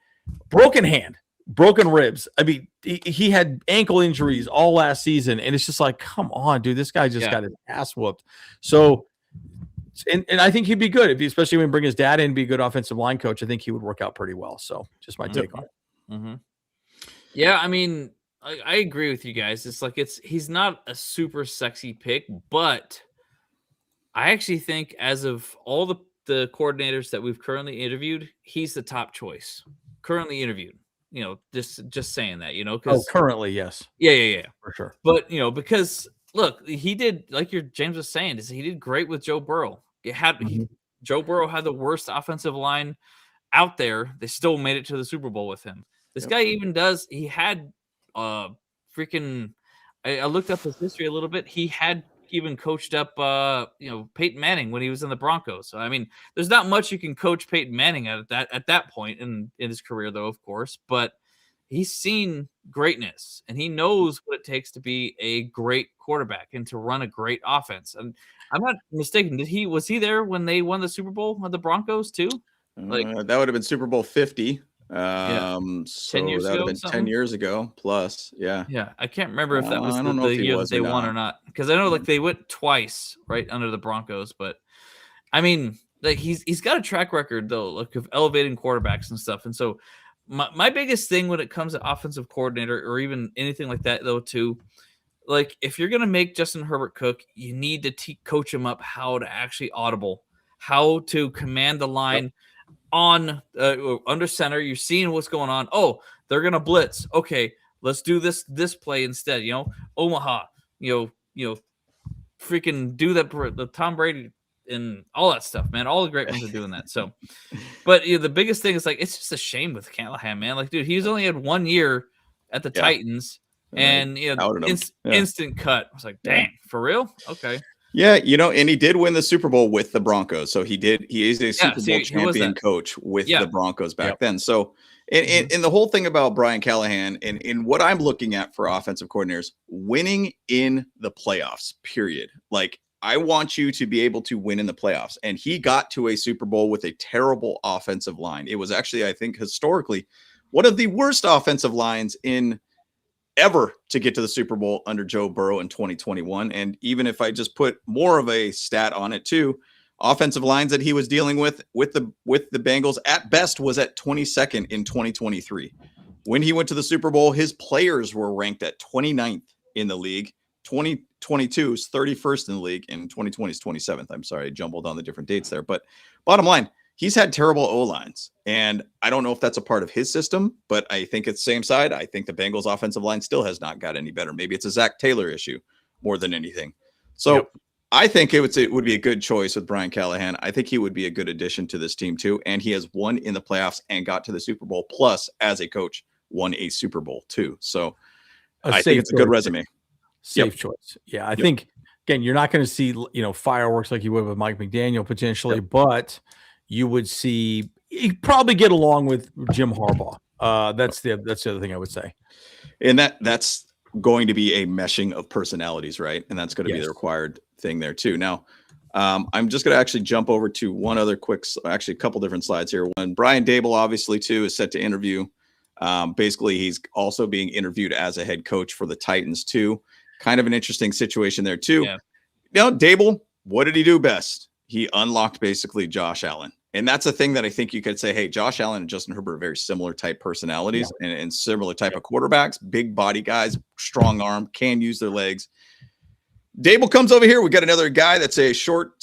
Broken hand, broken ribs. I mean, he had ankle injuries all last season, and it's just like, come on, dude, this guy just got his ass whooped. So And I think he'd be good, especially when we bring his dad in, be a good offensive line coach. I think he would work out pretty well. So just my take on it. Mm-hmm. Yeah, I mean, I agree with you guys. It's like he's not a super sexy pick, but I actually think as of all the coordinators that we've currently interviewed, he's the top choice. Currently interviewed. Just saying that, because currently, yes. Yeah. For sure. But because look, he did, like James was saying, he did great with Joe Burrow. Joe Burrow had the worst offensive line out there. They still made it to the Super Bowl with him. This guy even he had freaking, I looked up his history a little bit. He had even coached up Peyton Manning when he was in the Broncos. So I mean, there's not much you can coach Peyton Manning at that point in his career, though, of course, but he's seen greatness and he knows what it takes to be a great quarterback and to run a great offense. And I'm not mistaken. Was he there when they won the Super Bowl with the Broncos too? That would have been Super Bowl 50. So 10 years that would ago, have been 10 years ago plus. Yeah. I can't remember if that was I don't know the if he year was that they or won not. or not, because I know they went twice right under the Broncos. But I mean, he's got a track record though, of elevating quarterbacks and stuff. And so my biggest thing when it comes to offensive coordinator or even anything like that though too, if you're gonna make Justin Herbert cook, you need to coach him up how to actually audible, how to command the line. On under center, you're seeing what's going on. Oh, they're gonna blitz. Okay, let's do this play instead. Omaha. Freaking do the Tom Brady and all that stuff, man. All the great ones are doing that. So, but the biggest thing is it's just a shame with Callahan, man. Dude, he's only had 1 year at the Titans, and instant cut. I was like, dang, for real? Okay. Yeah, and he did win the Super Bowl with the Broncos. So he is a Super Bowl champion coach with the Broncos back then. So, and the whole thing about Brian Callahan and what I'm looking at for offensive coordinators, winning in the playoffs, period. I want you to be able to win in the playoffs. And he got to a Super Bowl with a terrible offensive line. It was actually, I think, historically, one of the worst offensive lines ever to get to the Super Bowl under Joe Burrow in 2021. And even if I just put more of a stat on it too, offensive lines that he was dealing with the Bengals at best was at 22nd in 2023. When he went to the Super Bowl, his players were ranked at 29th in the league. 2022 is 31st in the league, and 2020 is 27th. I'm sorry, I jumbled on the different dates there. But bottom line, he's had terrible O-lines, and I don't know if that's a part of his system, but I think it's the same side. I think the Bengals offensive line still has not got any better. Maybe it's a Zach Taylor issue more than anything. So I think it would be a good choice with Brian Callahan. I think he would be a good addition to this team too. And he has won in the playoffs and got to the Super Bowl. Plus, as a coach, won a Super Bowl too. So I think it's a good resume. Safe choice. Yeah. I think, again, you're not going to see, fireworks like you would with Mike McDaniel potentially, but you would see he'd probably get along with Jim Harbaugh. That's the other thing I would say. And that's going to be a meshing of personalities, right? And that's going to be the required thing there too. Now, I'm just going to actually jump over to one other actually a couple different slides here. One, Brian Daboll obviously too is set to interview. Basically, he's also being interviewed as a head coach for the Titans too. Kind of an interesting situation there too. Yeah. Daboll, what did he do best? He unlocked basically Josh Allen. And that's a thing that I think you could say, hey, Josh Allen and Justin Herbert are very similar type personalities and similar type of quarterbacks, big body guys, strong arm, can use their legs. Daboll comes over here. We got another guy that's a short,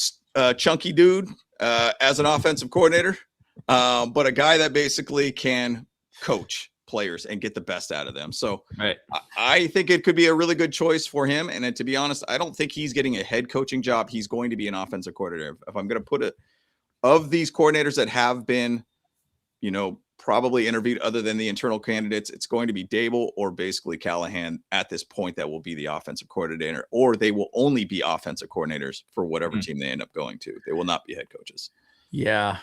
chunky dude as an offensive coordinator, but a guy that basically can coach players and get the best out of them. So I think it could be a really good choice for him. And to be honest, I don't think he's getting a head coaching job. He's going to be an offensive coordinator. If I'm going to put it, of these coordinators that have been, probably interviewed other than the internal candidates, it's going to be Daboll or basically Callahan at this point that will be the offensive coordinator, or they will only be offensive coordinators for whatever team they end up going to. They will not be head coaches. Yeah.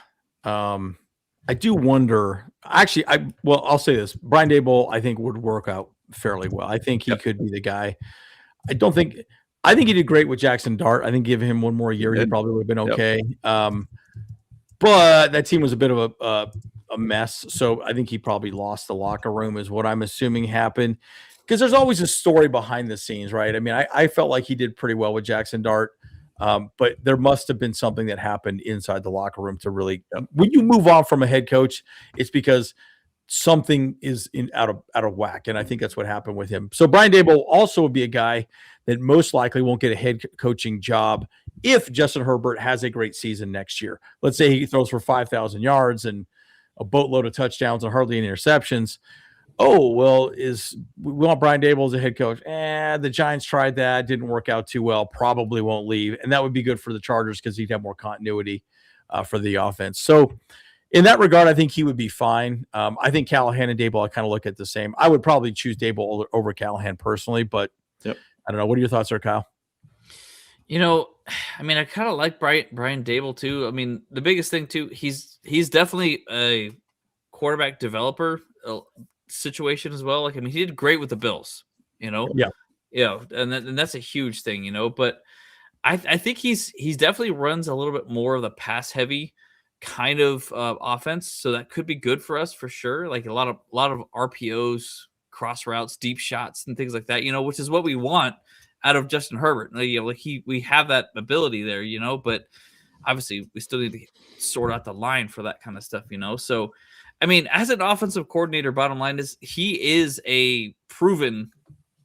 I do wonder, actually, I'll say this. Brian Daboll, I think, would work out fairly well. I think he could be the guy. I think he did great with Jackson Dart. I think give him one more year, he probably would have been okay. But that team was a bit of a mess. So I think he probably lost the locker room is what I'm assuming happened. Because there's always a story behind the scenes, right? I mean, I felt like he did pretty well with Jackson Dart. But there must have been something that happened inside the locker room to really, when you move on from a head coach, it's because something is out of whack. And I think that's what happened with him. So Brian Daboll also would be a guy that most likely won't get a head coaching job if Justin Herbert has a great season next year. Let's say he throws for 5,000 yards and a boatload of touchdowns and hardly any interceptions. Oh, well, we want Brian Daboll as a head coach. The Giants tried that. Didn't work out too well. Probably won't leave. And that would be good for the Chargers because he'd have more continuity for the offense. So in that regard, I think he would be fine. I think Callahan and Daboll, I kind of look at the same. I would probably choose Daboll over Callahan personally, but I don't know. What are your thoughts there, Kyle? I mean, I kind of like Brian Daboll too. I mean, the biggest thing too, he's definitely a quarterback developer situation as well. Like, I mean, he did great with the Bills, and that's a huge thing, but I think he's definitely runs a little bit more of the pass heavy kind of offense. So that could be good for us for sure. Like a lot of RPOs, cross routes, deep shots and things like that, which is what we want out of Justin Herbert. We have that ability there, but obviously we still need to sort out the line for that kind of stuff, So, I mean, as an offensive coordinator, bottom line is he is a proven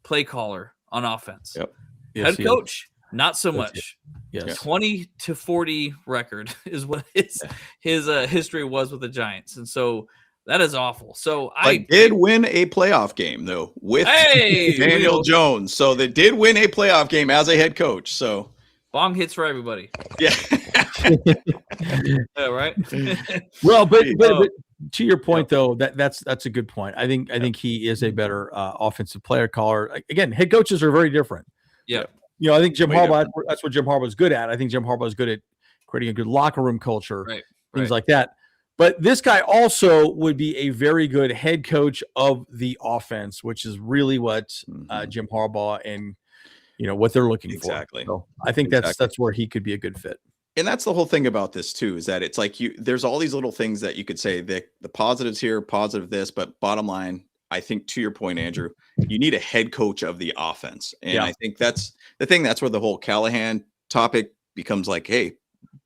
play caller on offense. Yep. Yes, head coach, not so much. Yes. 20-40 record is what his history was with the Giants. And so that is awful. So I did win a playoff game though with Daniel Jones. So they did win a playoff game as a head coach. So bong hits for everybody. Yeah. Yeah, right. Well, but to your point though, that's a good point. I think he is a better offensive player caller. Again, head coaches are very different. Yeah. I think Jim Harbaugh, that's what Jim Harbaugh is good at. I think Jim Harbaugh is good at creating a good locker room culture, things like that. But this guy also would be a very good head coach of the offense, which is really what Jim Harbaugh and what they're looking for. Exactly. So I think that's where he could be a good fit. And that's the whole thing about this too, is that it's like there's all these little things that you could say the positives here, positive this, but bottom line, I think to your point, Andrew, you need a head coach of the offense. And I think that's the thing. That's where the whole Callahan topic becomes like, hey,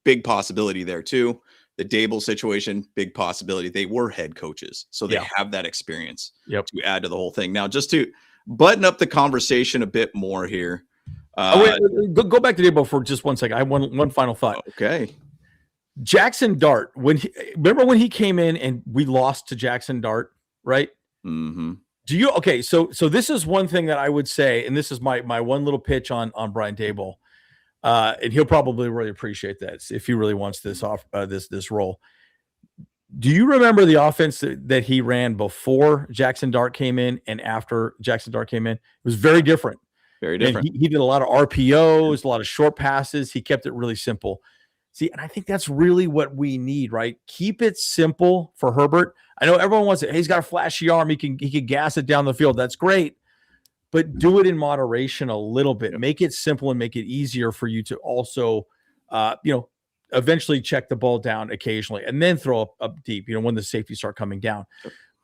big possibility there too. The Daboll situation, big possibility. They were head coaches, so they have that experience to add to the whole thing. Now, just to button up the conversation a bit more here. Go back to Daboll for just 1 second. I have one final thought. Okay. Jackson Dart, remember when he came in and we lost to Jackson Dart, right? Mm-hmm. So this is one thing that I would say, and this is my one little pitch on Brian Daboll, and he'll probably really appreciate that if he really wants this this role. Do you remember the offense that he ran before Jackson Dart came in and after Jackson Dart came in? It was very different. Very different. And he did a lot of RPOs, a lot of short passes. He kept it really simple. See, and I think that's really what we need, right? Keep it simple for Herbert. I know everyone wants it. Hey, he's got a flashy arm. He can gas it down the field. That's great. But do it in moderation a little bit. Make it simple and make it easier for you to also, eventually check the ball down occasionally and then throw up deep, when the safeties start coming down.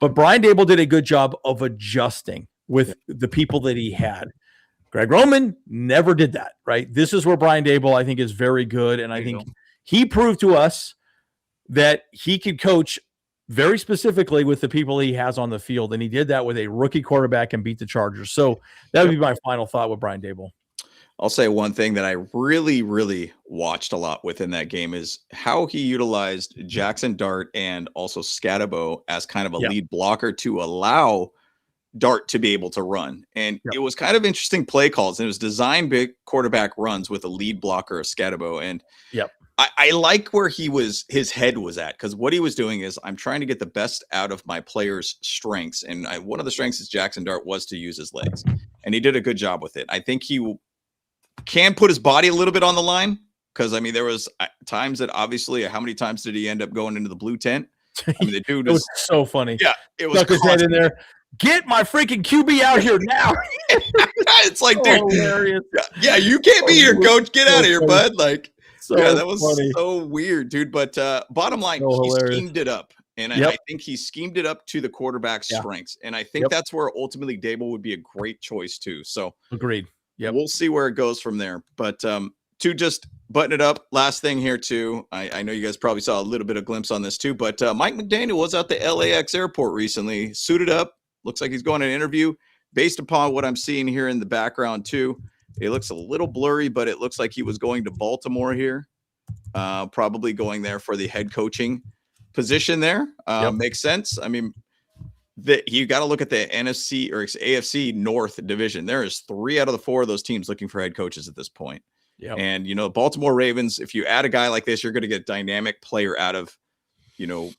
But Brian Daboll did a good job of adjusting with the people that he had. Greg Roman never did that, right? This is where Brian Daboll, I think, is very good. And I think he proved to us that he could coach very specifically with the people he has on the field. And he did that with a rookie quarterback and beat the Chargers. So that would be my final thought with Brian Daboll. I'll say one thing that I really, really watched a lot within that game is how he utilized Jackson Dart and also Scatterbo as kind of a lead blocker to allow Dart to be able to run. And it was kind of interesting play calls. And it was designed big quarterback runs with a lead blocker of Scatterbo. And I like where his head was at, because what he was doing is I'm trying to get the best out of my players' strengths. And one of the strengths is Jackson Dart was to use his legs. And he did a good job with it. I think he can put his body a little bit on the line, because I mean, there was times that obviously, how many times did he end up going into the blue tent? I mean, the dude was so funny. Yeah, it was stuck his head in there. Get my freaking QB out here now. It's like, dude, hilarious. Yeah, you can't be here, coach. Get out of here, bud. Like, that was funny. So weird, dude. But bottom line, he schemed it up. And I think he schemed it up to the quarterback's strengths. And I think that's where ultimately Daboll would be a great choice too. So agreed. Yeah, we'll see where it goes from there. But to just button it up, last thing here too. I know you guys probably saw a little bit of glimpse on this too, but Mike McDaniel was at the LAX airport recently, suited up. Looks like he's going to an interview. Based upon what I'm seeing here in the background too, it looks a little blurry, but it looks like he was going to Baltimore here, probably going there for the head coaching position there. Makes sense. I mean, you got to look at the NFC or AFC North division. There is 3 out of the 4 of those teams looking for head coaches at this point. Yep. And, you know, Baltimore Ravens, if you add a guy like this, you're going to get dynamic player out of, you know,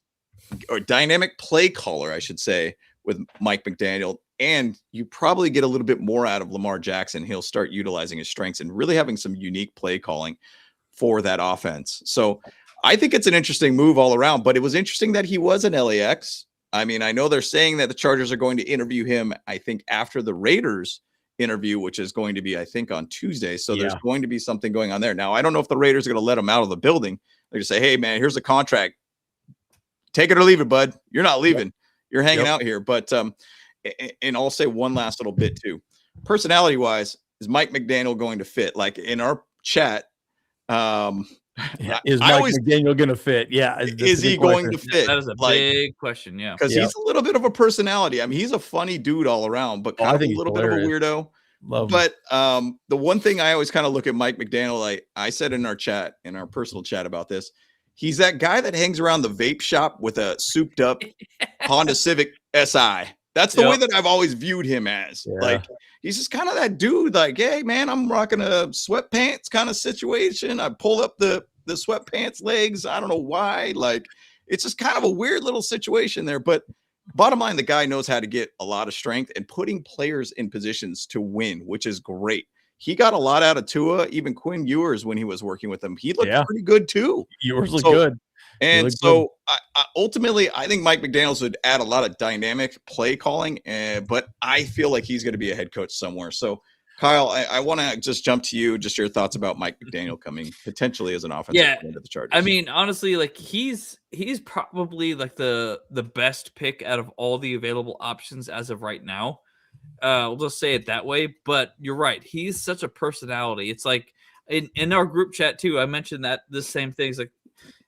or dynamic play caller, I should say, with Mike McDaniel. And you probably get a little bit more out of Lamar Jackson. He'll start utilizing his strengths and really having some unique play calling for that offense. So I think it's an interesting move all around, but it was interesting that he was an LAX. I mean, I know they're saying that the Chargers are going to interview him, I think, after the Raiders interview, which is going to be, I think, on Tuesday. So there's going to be something going on there. Now, I don't know if the Raiders are going to let him out of the building. They're going to say, hey, man, here's a contract. Take it or leave it, bud. You're not leaving. You're hanging out here. But, and I'll say one last little bit too. Personality-wise, is Mike McDaniel going to fit? Like in our chat, is Mike McDaniel going to fit? Yeah. Is he going to fit? That is a big question. Yeah. Because he's a little bit of a personality. I mean, he's a funny dude all around, but kind of a little bit of a weirdo. But the one thing I always kind of look at Mike McDaniel, like I said in our chat, in our personal chat about this, he's that guy that hangs around the vape shop with a souped up Honda Civic SI. That's the way that I've always viewed him as. Like, he's just kind of that dude, like, hey, man, I'm rocking a sweatpants kind of situation. I pull up the sweatpants legs. I don't know why. Like, it's just kind of a weird little situation there. But bottom line, the guy knows how to get a lot of strength and putting players in positions to win, which is great. He got a lot out of Tua, even Quinn Ewers when he was working with him. He looked pretty good too. Ewers looked good. And so ultimately, I think Mike McDaniels would add a lot of dynamic play calling, but I feel like he's going to be a head coach somewhere. So, Kyle, I want to just jump to you, just your thoughts about Mike McDaniel coming potentially as an offensive coordinator to the Chargers. I mean, honestly, like he's probably like the best pick out of all the available options as of right now. We'll just say it that way. But you're right. He's such a personality. It's like in our group chat too, I mentioned that the same things. Like,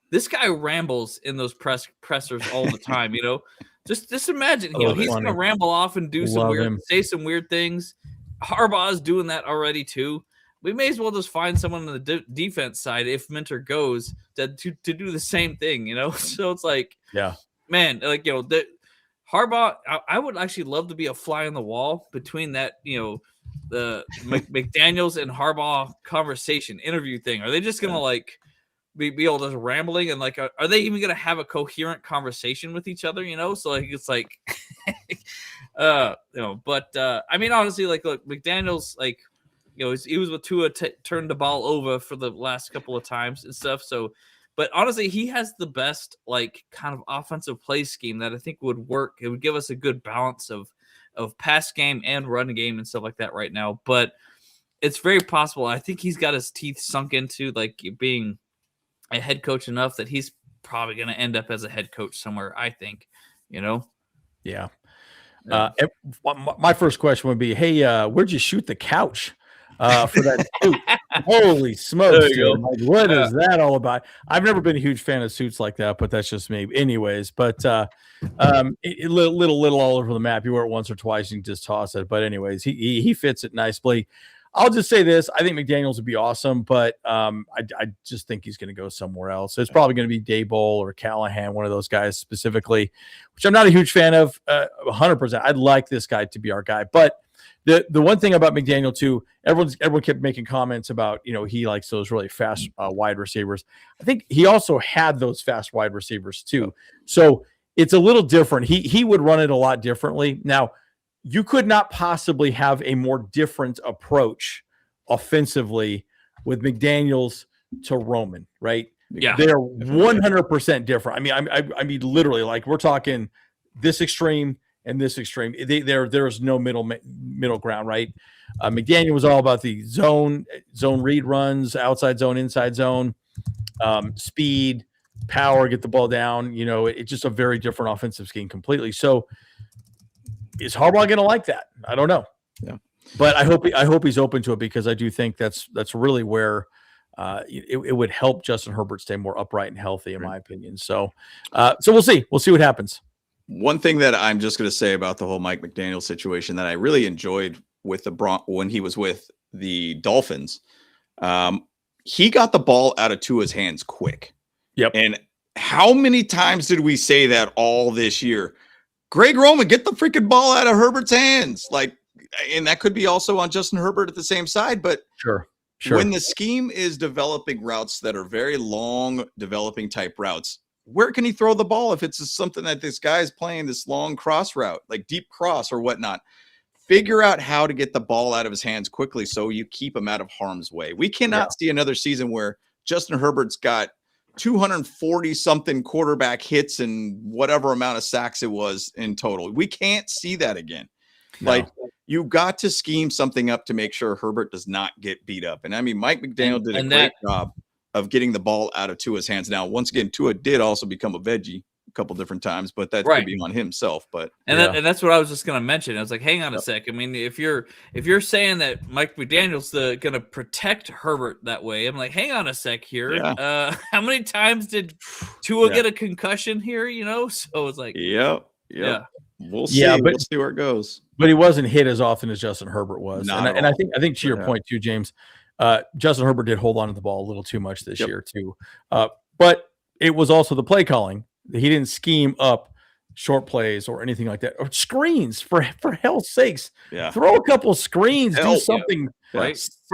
this guy rambles in those pressers all the time, you know. Just imagine, you know, he's gonna ramble off and do say some weird things. Harbaugh's doing that already too. We may as well just find someone on the defense side if Minter goes to do the same thing, you know. So it's like, man, like, you know, the Harbaugh. I would actually love to be a fly on the wall between that, you know, the McDaniels and Harbaugh conversation interview thing. Are they just gonna like be all just rambling and like are they even gonna have a coherent conversation with each other, you know? So like it's like you know, but I mean, honestly, like, look, McDaniel's like, you know, he was with Tua, turned the ball over for the last couple of times and stuff. So, but honestly, he has the best like kind of offensive play scheme that I think would work. It would give us a good balance of pass game and run game and stuff like that right now. But it's very possible. I think he's got his teeth sunk into like being a head coach enough that he's probably going to end up as a head coach somewhere, I think, you know? Yeah. My first question would be, hey, where'd you shoot the couch for that suit? Holy smokes, dude. Like, what is that all about? I've never been a huge fan of suits like that, but that's just me. Anyways, but little all over the map. You wear it once or twice, you can just toss it. But anyways, he fits it nicely. I'll just say this. I think McDaniels would be awesome, but I just think he's going to go somewhere else. So it's probably going to be Daboll or Callahan, one of those guys specifically, which I'm not a huge fan of 100%. I'd like this guy to be our guy. But the one thing about McDaniel, too, everyone kept making comments about, you know, he likes those really fast wide receivers. I think he also had those fast wide receivers, too. So it's a little different. He would run it a lot differently. Now, you could not possibly have a more different approach offensively with McDaniels to Roman, right? Yeah, they're 100% different. I mean, literally, like we're talking this extreme and this extreme. There is no middle ground, right? McDaniel was all about the zone read runs, outside zone, inside zone, speed, power, get the ball down. You know, it's just a very different offensive scheme completely. So, is Harbaugh going to like that? I don't know. Yeah, but I hope he's open to it because I do think that's really where it would help Justin Herbert stay more upright and healthy, in my opinion. So we'll see. We'll see what happens. One thing that I'm just going to say about the whole Mike McDaniel situation that I really enjoyed with when he was with the Dolphins, he got the ball out of Tua's hands quick. Yep. And how many times did we say that all this year? Greg Roman, get the freaking ball out of Herbert's hands. Like, and that could be also on Justin Herbert at the same side. But sure. When the scheme is developing routes that are very long developing type routes, where can he throw the ball if it's something that this guy is playing, this long cross route, like deep cross or whatnot? Figure out how to get the ball out of his hands quickly so you keep him out of harm's way. We cannot see another season where Justin Herbert's got 240 something quarterback hits and whatever amount of sacks it was in total. We can't see that again. No. Like, you got to scheme something up to make sure Herbert does not get beat up. And I mean, Mike McDaniel did a great job of getting the ball out of Tua's hands. Now, once again, Tua did also become a veggie a couple different times, but that could be on himself. But and that's what I was just going to mention. I was like, hang on a sec. I mean, if you're saying that Mike McDaniel's going to protect Herbert that way, I'm like, hang on a sec here. Yeah. How many times did Tua get a concussion here? You know, so it's like, yeah. We'll see. We'll see where it goes. But he wasn't hit as often as Justin Herbert was, and I think to your point too, James. Justin Herbert did hold on to the ball a little too much this year too, but it was also the play calling. He didn't scheme up short plays or anything like that, or screens for hell's sakes. Yeah. Throw a couple screens, do something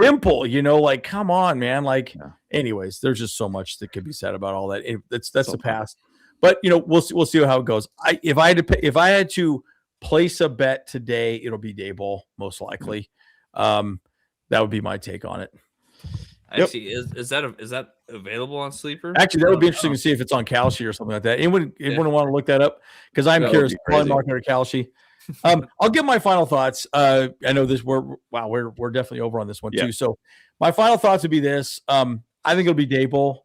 simple, you know, like, come on, man. Like, anyways, there's just so much that could be said about all that. That's the past, but you know, we'll see how it goes. If I had to place a bet today, it'll be Daboll most likely. That would be my take on it. Actually, is that available on Sleeper? Actually, that would be interesting to see if it's on Kalshi or something like that. Anyone want to look that up? Because I'm curious. Probably market or Kalshi. I'll give my final thoughts. I know this. We're definitely over on this one too. So my final thoughts would be this. I think it'll be Daboll,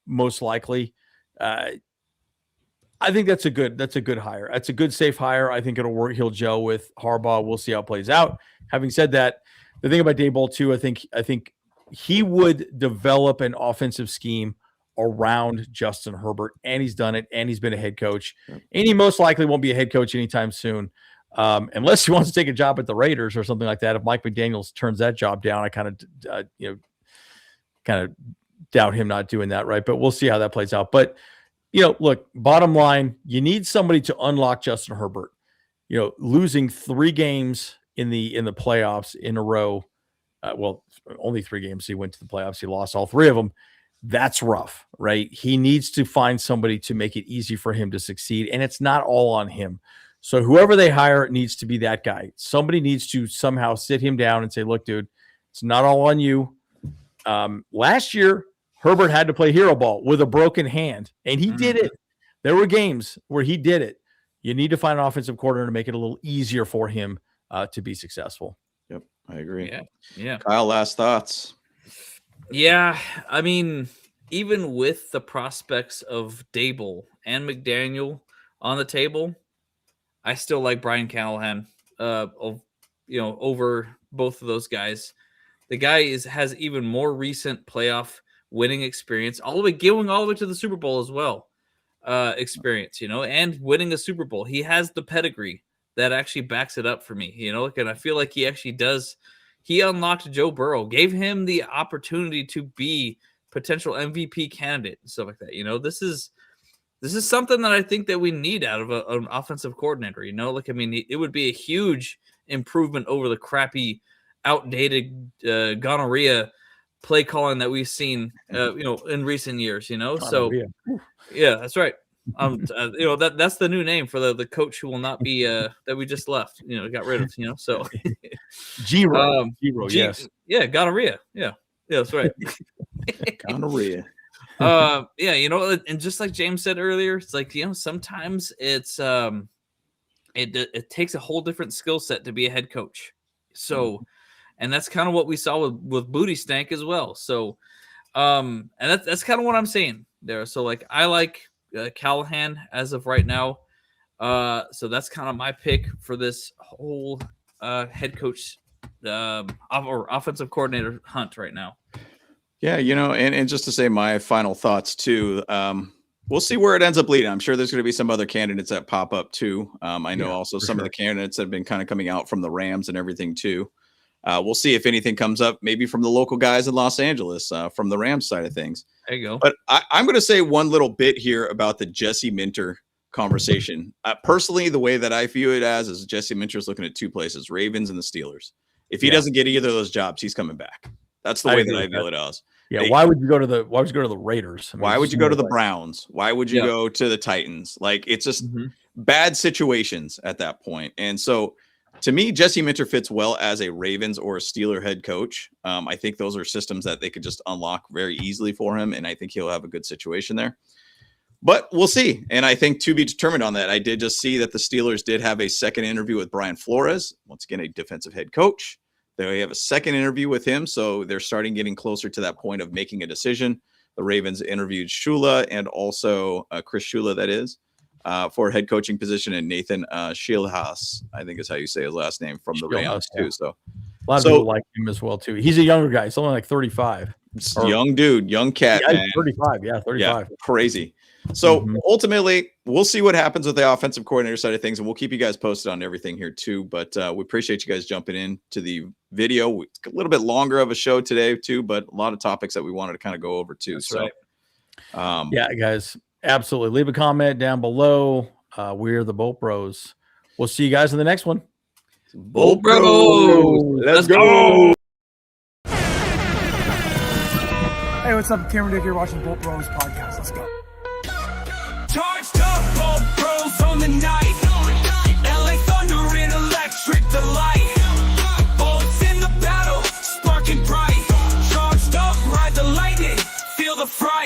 most likely. I think that's a good hire. That's a good safe hire. I think it'll work. He'll gel with Harbaugh. We'll see how it plays out. Having said that, the thing about Daboll too, I think he would develop an offensive scheme around Justin Herbert, and he's done it, and he's been a head coach, and he most likely won't be a head coach anytime soon, unless he wants to take a job at the Raiders or something like that. If Mike McDaniel turns that job down, I kind of doubt him not doing that, right? But we'll see how that plays out. But look, bottom line, you need somebody to unlock Justin Herbert. Losing 3 games in the playoffs in a row. Only 3 games he went to the playoffs. He lost all 3 of them. That's rough, right? He needs to find somebody to make it easy for him to succeed, and it's not all on him. So whoever they hire needs to be that guy. Somebody needs to somehow sit him down and say, look, dude, it's not all on you. Last year, Herbert had to play hero ball with a broken hand, and he did it. There were games where he did it. You need to find an offensive coordinator to make it a little easier for him to be successful. Yep, I agree. Yeah. Kyle, last thoughts. Yeah, I mean, even with the prospects of Daboll and McDaniel on the table, I still like Brian Callahan, over both of those guys. The guy has even more recent playoff winning experience, going all the way to the Super Bowl as well. Experience, and winning a Super Bowl. He has the pedigree that actually backs it up for me, and I feel like he actually does. He unlocked Joe Burrow, gave him the opportunity to be potential MVP candidate and stuff like that. This is something that I think that we need out of an offensive coordinator. It would be a huge improvement over the crappy, outdated gonorrhea play calling that we've seen, in recent years. So yeah, that's right. That's the new name for the coach who will not be that we just left. Got rid of. So Giro, yes, gonorrhea. Yeah, that's right. Gonorrhea. And just like James said earlier, it's like sometimes it's it takes a whole different skill set to be a head coach. So, and that's kind of what we saw with Booty Stank as well. So, and that's kind of what I'm saying there. So, like, I like Callahan as of right now. So that's kind of my pick for this whole head coach or offensive coordinator hunt right now. Yeah, and just to say my final thoughts too. We'll see where it ends up leading. I'm sure there's going to be some other candidates that pop up too. I know also some of the candidates have been kind of coming out from the Rams and everything too. We'll see if anything comes up, maybe from the local guys in Los Angeles, from the Rams side of things. There you go. But I'm going to say one little bit here about the Jesse Minter conversation. Personally, the way that I view it as is Jesse Minter is looking at two places, Ravens and the Steelers. If he doesn't get either of those jobs, he's coming back. That's the way that I view it as. Yeah, why would you go to the Raiders? I mean, why would you go to the Browns? Why would you go to the Titans? Like, it's just bad situations at that point. And so to me, Jesse Minter fits well as a Ravens or a Steeler head coach. I think those are systems that they could just unlock very easily for him, and I think he'll have a good situation there. But we'll see. And I think to be determined on that. I did just see that the Steelers did have a second interview with Brian Flores, once again, a defensive head coach. They have a second interview with him, so they're starting getting closer to that point of making a decision. The Ravens interviewed Shula and also Chris Shula, that is, for a head coaching position, and Nathan Shieldhouse, I think is how you say his last name, from the Rams too. So a lot of people like him as well too. He's a younger guy, he's only like 35. Young dude, young cat, man. 35, 35. Yeah, crazy. So ultimately, we'll see what happens with the offensive coordinator side of things, and we'll keep you guys posted on everything here too. But we appreciate you guys jumping in to the video. A little bit longer of a show today too, but a lot of topics that we wanted to kind of go over too. That's so, right. Yeah, guys, absolutely. Leave a comment down below. We're the Bolt Bros. We'll see you guys in the next one. Bolt Bros. Let's go. Hey, what's up? Cameron Dick here watching Bolt Bros podcast. Let's go. Charged up, Bolt Bros on the night. LA Thunder in electric delight. Bolts in the battle, sparking bright. Charged up, ride the lightning, feel the fright.